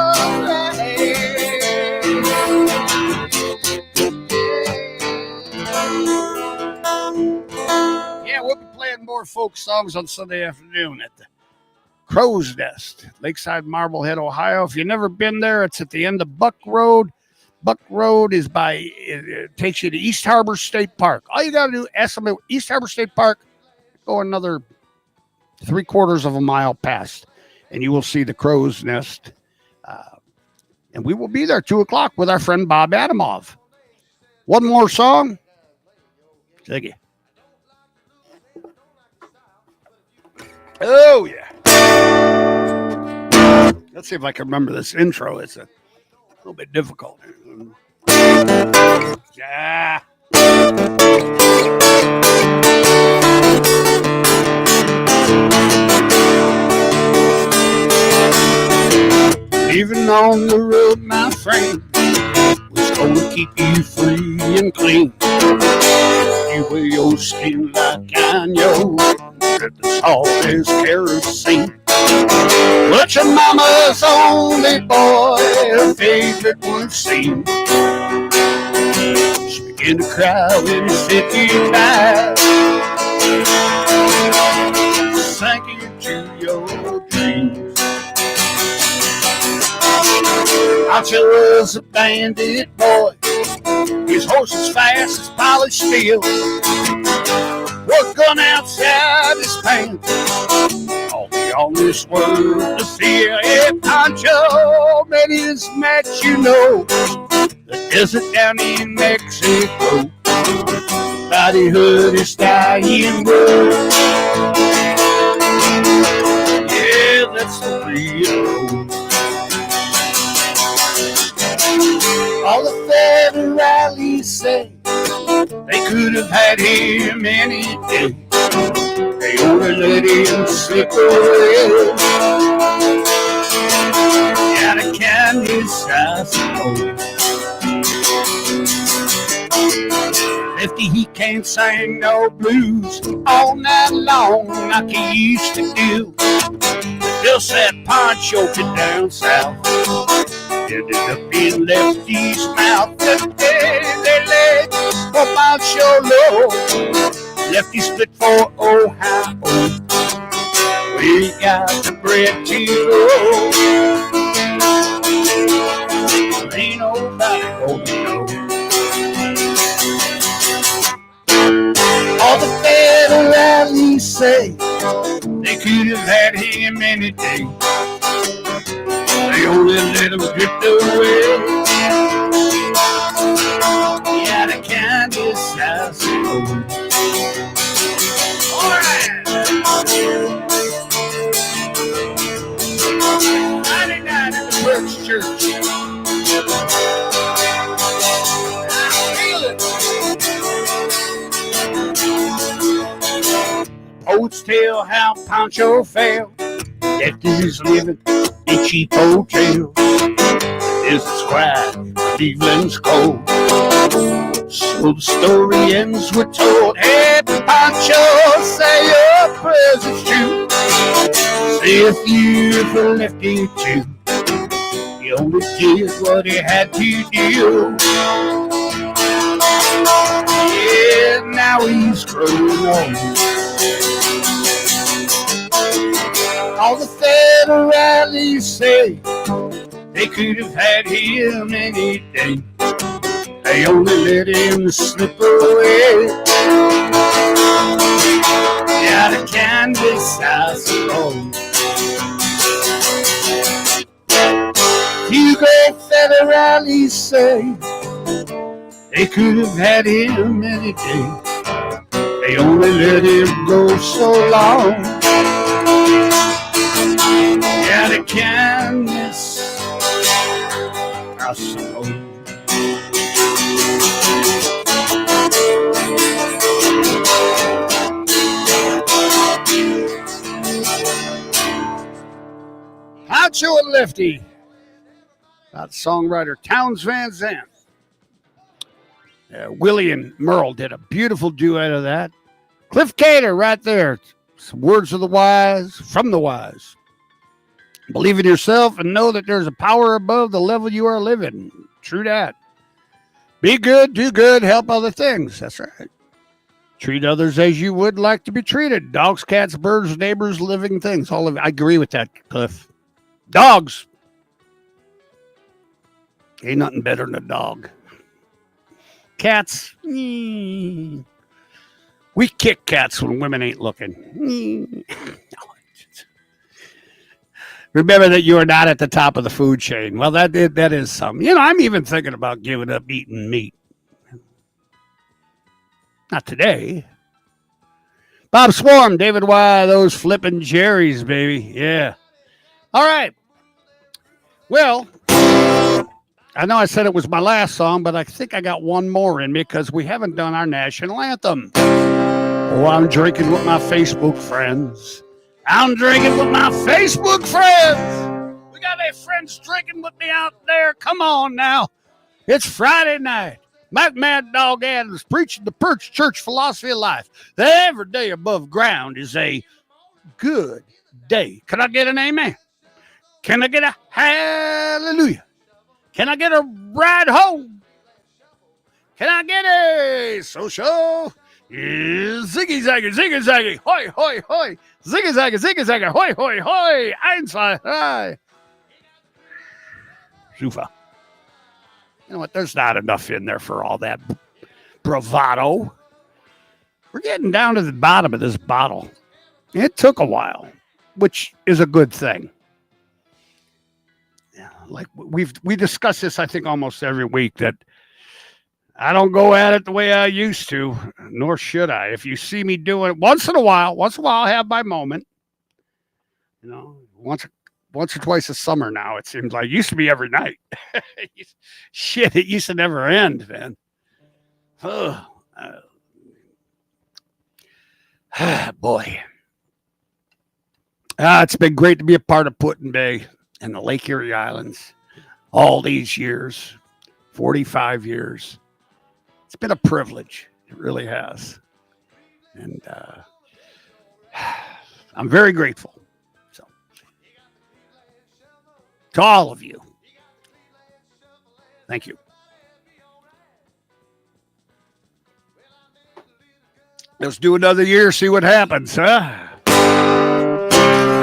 Yeah, we'll be playing more folk songs on Sunday afternoon at the Crow's Nest, Lakeside, Marblehead, Ohio. If you've never been there, it's at the end of Buck Road. Buck Road is it takes you to East Harbor State Park. All you got to do, estimate East Harbor State Park, go another 3/4 of a mile past, and you will see the Crow's Nest. And we will be there 2:00 with our friend Bob Adamov. One more song. Thank you. Oh, yeah. Let's see if I can remember this intro. It's a little bit difficult. Yeah. Living on the road, my friend, was gonna keep you free and clean. You wear your skin like I know that the salt is kerosene. But your mama's only boy, her favorite one seemed. She began to cry when he said goodbye, sank into your dreams. Archer was a bandit boy, his horse as fast as polished steel. Working outside his pants, all the on this world to fear. Hey, Pancho met his match, you know, the desert down in Mexico. Body heard his dying word. Yeah, that's the real. All the federales say they could have had him any day. They only let him slip away. Out of kindness, I suppose. Lefty, he can't sing no blues all night long like he used to do. Bill said Pancho get down south, ended up in Lefty's mouth. The day they laid for Pancho low, Lefty split for Ohio. We got the bread to go. Ain't nobody gonna know. All the federales say they could have had him any day. They only let him drift away. Yeah, the kindest I suppose. All right. 99 in the Perch Church. I feel it. Poets tell how Pancho fell. Deputies living in cheap hotels. This is quiet, Cleveland's cold. So the story ends, we're told. Hey, Pancho, say your prayers, it's true. Say if you for Lefty too. He only did what he had to do. Yeah, now he's growing old. All the federales say they could have had him any day. They only let him slip away. Out of Kansas, I suppose. Hugo federales say they could have had him any day. They only let him go so long. Out of Kansas, I suppose. Pancho and Lefty. About songwriter Townes Van Zandt. Willie and Merle did a beautiful duet of that. Cliff Cater right there. Some words of the wise, from the wise. Believe in yourself and know that there's a power above the level you are living. True that. Be good, do good, help other things. That's right. Treat others as you would like to be treated. Dogs, cats, birds, neighbors, living things. All of it. I agree with that, Cliff. Dogs. Ain't nothing better than a dog. Cats. We kick cats when women ain't looking. Remember that you are not at the top of the food chain. Well, that is something. You know, I'm even thinking about giving up eating meat. Not today. Bob Swarm, David Y, those flipping Jerry's, baby. Yeah. All right. Well, I know I said it was my last song, but I think I got one more in me because we haven't done our national anthem. Oh, I'm drinking with my Facebook friends. I'm drinking with my Facebook friends. We got any friends drinking with me out there? Come on now. It's Friday night. Mad Dog Adams preaching the Perch Church philosophy of life. That every day above ground is a good day. Can I get an amen? Can I get a hallelujah? Can I get a ride home? Can I get a social? Ziggy zaggy, hoi, hoi, hoi. Ziggy zaggy, hoi, hoi, hoi. Eins, zwei, drei. Super. You know what? There's not enough in there for all that bravado. We're getting down to the bottom of this bottle. It took a while, which is a good thing. Yeah, like we discuss this, I think, almost every week, that I don't go at it the way I used to, nor should I. If you see me doing it once in a while, I have my moment. You know, once or twice a summer now, it seems like. It used to be every night. Shit, it used to never end, man. Boy. It's been great to be a part of Put in Bay and the Lake Erie Islands all these years, 45 years. It's been a privilege. It really has. And I'm very grateful. So, to all of you, thank you. Let's do another year, see what happens, huh?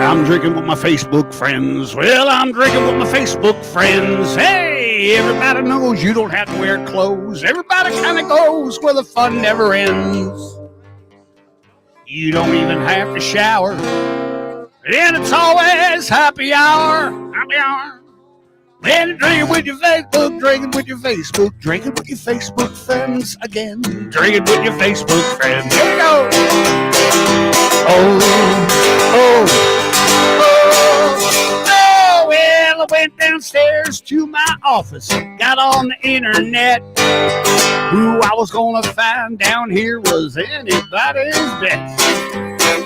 I'm drinking with my Facebook friends. Well, I'm drinking with my Facebook friends. Hey, everybody knows you don't have to wear clothes. Everybody kind of goes where the fun never ends. You don't even have to shower. And it's always happy hour. Happy hour. Then drinking with your Facebook, drinking with your Facebook, drinking with your Facebook friends again. Drinking with your Facebook friends. Here we go. Oh. Well, I went downstairs to my office, got on the internet. Who I was gonna find down here was anybody's bet.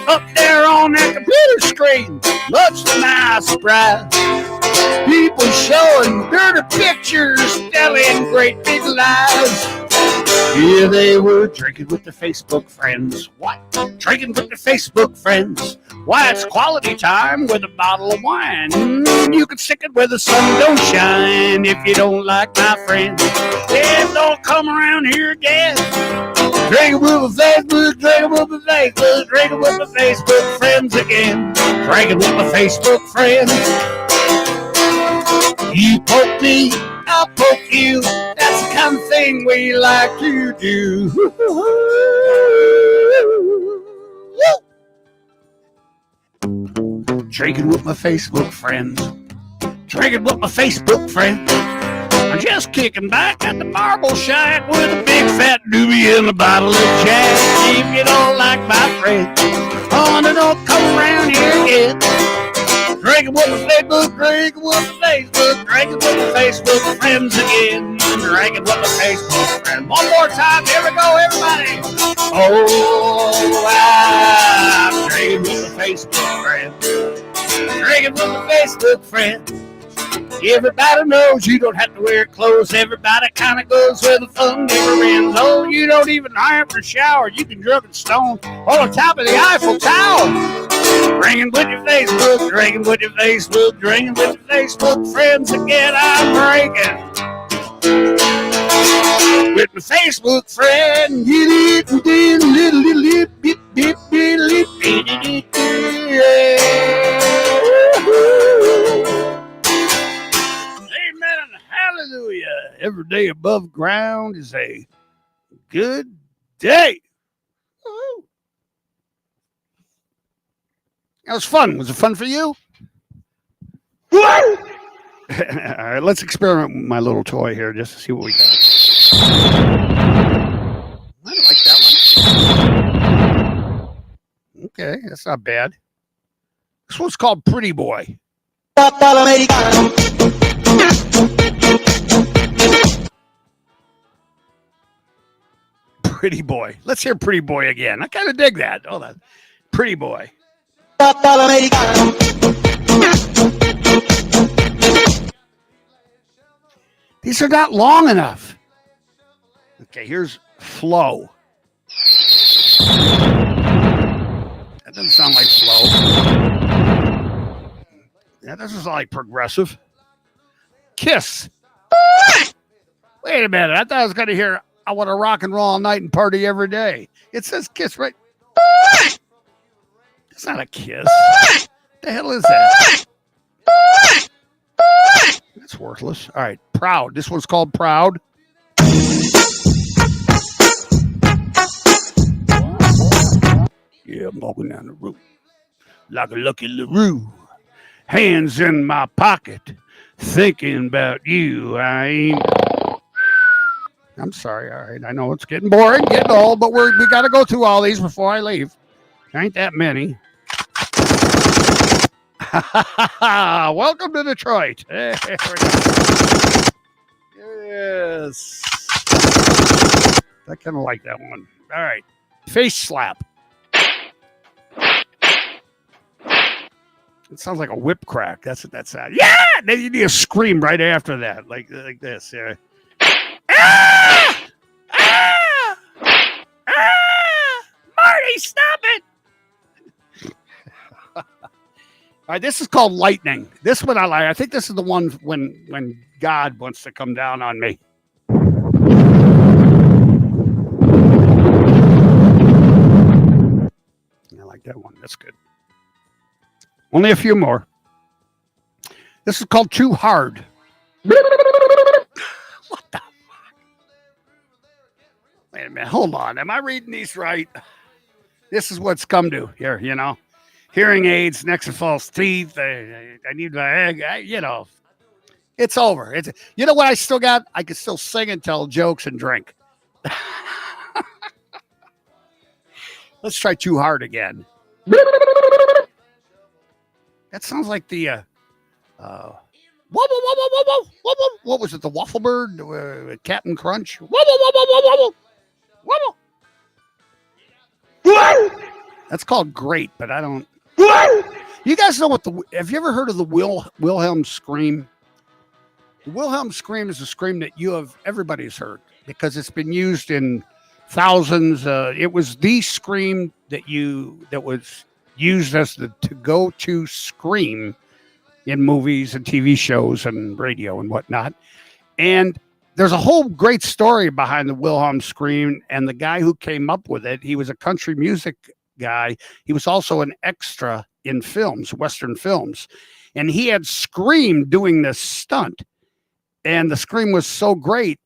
Up there on that computer screen, much to my surprise, people showing dirty pictures, telling great big lies. Yeah, they were drinking with their Facebook friends. What? Drinking with their Facebook friends. Why, it's quality time with a bottle of wine. You can stick it where the sun don't shine if you don't like my friends. Yeah, don't come around here again. Drinking with my Facebook, drinking with my Facebook, drinking with my Facebook friends again. Drinking with my Facebook friends. You poke me, I'll poke you. That's the kind of thing we like to do. Drinking with my Facebook friends. Drinking with my Facebook friends. I'm just kicking back at the marble shack with a big fat doobie and a bottle of Jack. If you don't like my friends, oh, no, don't come around here again. Drinking with my Facebook, drinking with my Facebook, drinking with my Facebook friends again. Drinking with my Facebook friends. One more time, here we go, everybody. Oh, I'm drinking with my Facebook friends. Drinking with my Facebook friends. Everybody knows you don't have to wear clothes. Everybody kind of goes where the fun never ends. Oh, you don't even have to shower. You can drunk and stone on top of the Eiffel Tower. Drinking with your Facebook, drinking with your Facebook, drinking with your Facebook friends again. I'm drinking with my Facebook friend. Amen and hallelujah. Every day above ground is a good day. Woo. That was fun. Was it fun for you? All right, let's experiment with my little toy here just to see what we got. I don't like that one. Okay, that's not bad. This one's called Pretty Boy. Pretty Boy. Let's hear Pretty Boy again. I kind of dig that. Hold on. Pretty Boy. These are not long enough. Okay, here's Flow. That doesn't sound like Flow. That doesn't sound like Progressive. Kiss. Wait a minute. I thought I was going to hear I want to rock and roll all night and party every day. It says Kiss, right? It's not a kiss. What the hell is that? That's worthless. All right, Proud. This one's called Proud. Yeah, I'm walking down the road like a lucky LaRue. Hands in my pocket, thinking about you. I'm sorry. All right, I know it's getting boring, getting old, but we got to go through all these before I leave. Ain't that many. Welcome to Detroit. Yes. I kind of like that one. All right. Face slap. It sounds like a whip crack. That's what that sounds. Yeah! Then you need a scream right after that, like this. Yeah. Ah! Ah! Ah! Marty, stop it! All right, this is called Lightning. This one I like. I think this is the one when God wants to come down on me. I like that one. That's good. Only a few more. This is called Too Hard. What the fuck? Wait a minute. Hold on. Am I reading these right? This is what's come to here, you know. Hearing aids, next to false teeth. I need my egg. It's over. You know what I still got? I can still sing and tell jokes and drink. Let's try Too Hard again. That sounds like the wobble, wobble, wobble, wobble. What was it? The Waffle Bird, Captain Crunch. Wobble, wobble, wobble, wobble. Wobble. That's called Great, but I don't. You guys know have you ever heard of the Wilhelm scream? The Wilhelm scream is a scream that everybody's heard because it's been used in thousands. It was the scream that was used as the to-go-to scream in movies and TV shows and radio and whatnot. And there's a whole great story behind the Wilhelm scream and the guy who came up with it. He was a country music guy. He was also an extra in films, Western films, and he had screamed doing this stunt. And the scream was so great,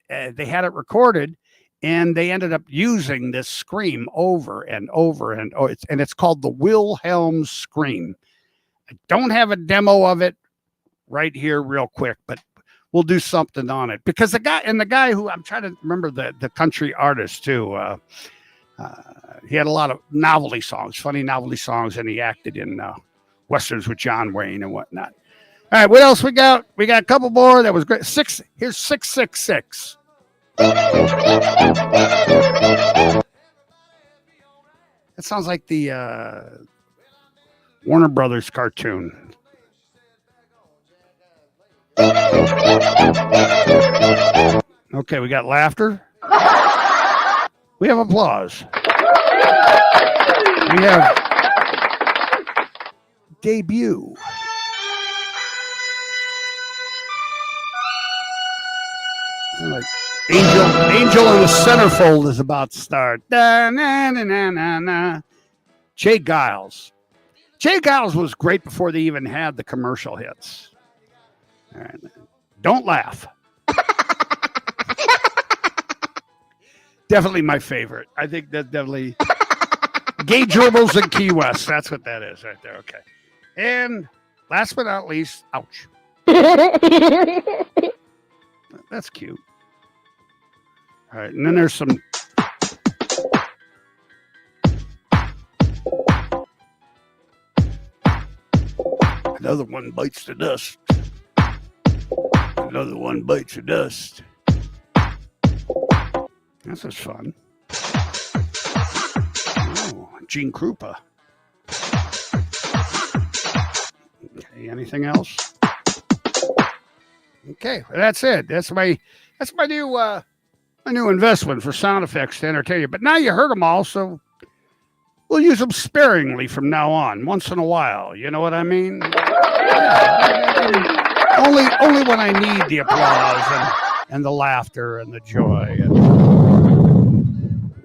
they had it recorded, and they ended up using this scream over and over and over. And it's called the Wilhelm scream. I don't have a demo of it right here real quick, but we'll do something on it, because the guy who, I'm trying to remember the country artist too. He had a lot of novelty songs, funny novelty songs, and he acted in westerns with John Wayne and whatnot. All right, what else we got? We got a couple more. That was great. Here's 666. That sounds like the Warner Brothers cartoon. Okay, we got laughter. We have applause. We have debut. Like Angel in the Centerfold is about to start. Da, na, na, na, na, na. Jay Giles. Jay Giles was great before they even had the commercial hits. All right. Don't laugh. Definitely my favorite. I think that's definitely Gay Gerbils and Key West. That's what that is right there. Okay. And last but not least, ouch. That's cute. All right. And then there's some. Another one bites the dust. Another one bites the dust. This is fun. Oh, Gene Krupa. Okay, anything else? Okay, well, that's it. That's my new investment for sound effects to entertain you. But now you heard them all, so we'll use them sparingly from now on, once in a while. You know what I mean? Yeah, only when I need the applause and the laughter and the joy and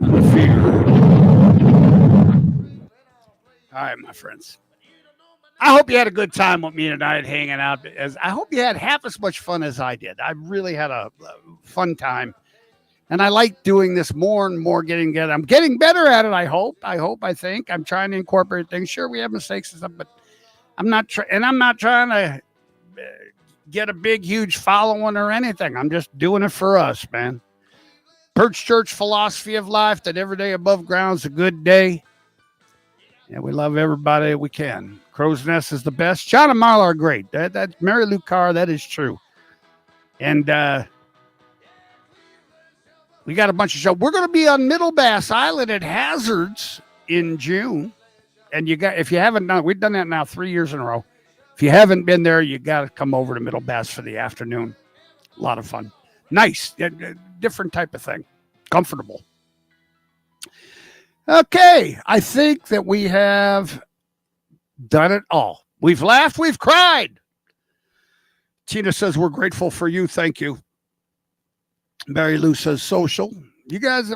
the fear. All right, my friends. I hope you had a good time with me tonight hanging out. I hope you had half as much fun as I did. I really had a fun time. And I like doing this more and more, getting good. I'm getting better at it, I hope. I think. I'm trying to incorporate things. Sure, we have mistakes and stuff, but I'm not trying to get a big, huge following or anything. I'm just doing it for us, man. Perch Church philosophy of life, that every day above ground is a good day. And we love everybody we can. Crow's Nest is the best. John and Marla are great. That's Mary Lou Carr. That is true. And we got a bunch of shows. We're going to be on Middle Bass Island at Hazards in June. And if you haven't done it, we've done that now 3 years in a row. If you haven't been there, you got to come over to Middle Bass for the afternoon. A lot of fun. Nice. Different type of thing. Comfortable. Okay. I think that we have done it all. We've laughed. We've cried. Tina says, we're grateful for you. Thank you. Mary Lou says, social. You guys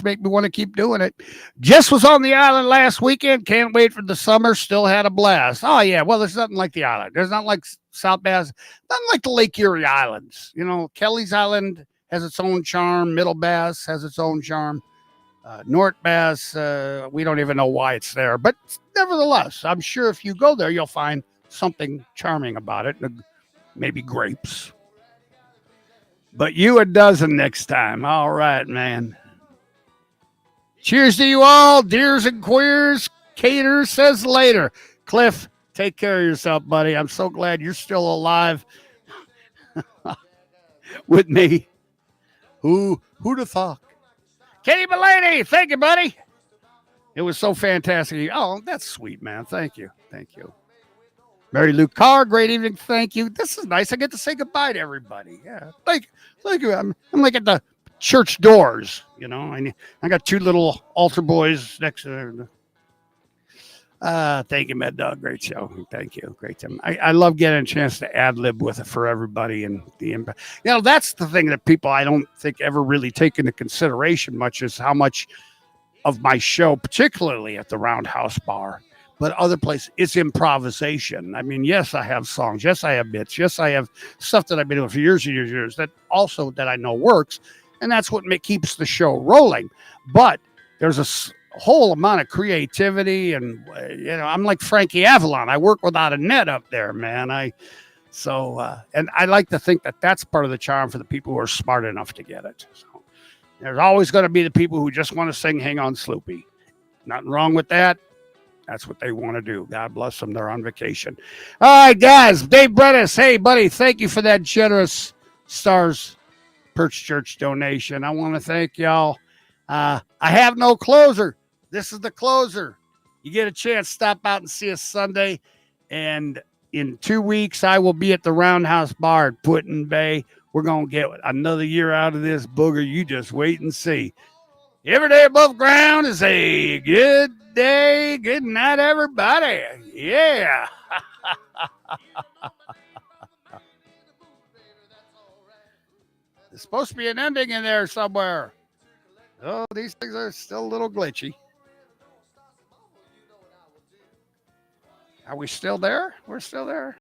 make me want to keep doing it. Jess was on the island last weekend. Can't wait for the summer. Still had a blast. Oh, yeah. Well, there's nothing like the island. There's nothing like South Bass. Nothing like the Lake Erie Islands. You know, Kelly's Island has its own charm. Middle Bass has its own charm. North Bass, we don't even know why it's there. But nevertheless, I'm sure if you go there, you'll find something charming about it. Maybe grapes. But you a dozen next time. All right, man. Cheers to you all, dears and queers. Cater says later. Cliff, take care of yourself, buddy. I'm so glad you're still alive with me. Who'd have thought? Katie Mulaney, thank you, buddy. It was so fantastic. Oh, that's sweet, man. Thank you. Thank you. Mary Lou Carr, great evening. Thank you. This is nice. I get to say goodbye to everybody. Yeah. Thank you. I'm like at the church doors, you know. I got two little altar boys next to there. Thank you, Mad Dog. Great show. Thank you. Great time. I love getting a chance to ad lib with it for everybody and the impact. That's the thing that people I don't think ever really take into consideration much is how much of my show, particularly at the Roundhouse Bar, but other places, it's improvisation. I mean, yes, I have songs. Yes, I have bits. Yes, I have stuff that I've been doing for years and years and years that also that I know works, and that's what keeps the show rolling. But there's a whole amount of creativity, and I'm like Frankie Avalon. I work without a net up there, man. And I like to think that that's part of the charm for the people who are smart enough to get it. So there's always going to be the people who just want to sing "Hang On, Sloopy." Nothing wrong with that. That's what they want to do. God bless them. They're on vacation. All right, guys. Dave Brennis. Hey, buddy. Thank you for that generous Stars Perch Church donation. I want to thank y'all. I have no closer. This is the closer. You get a chance, stop out and see us Sunday. And in 2 weeks, I will be at the Roundhouse Bar at Putin Bay. We're going to get another year out of this booger. You just wait and see. Every day above ground is a good day. Good night, everybody. Yeah. There's supposed to be an ending in there somewhere. Oh, these things are still a little glitchy. Are we still there? We're still there.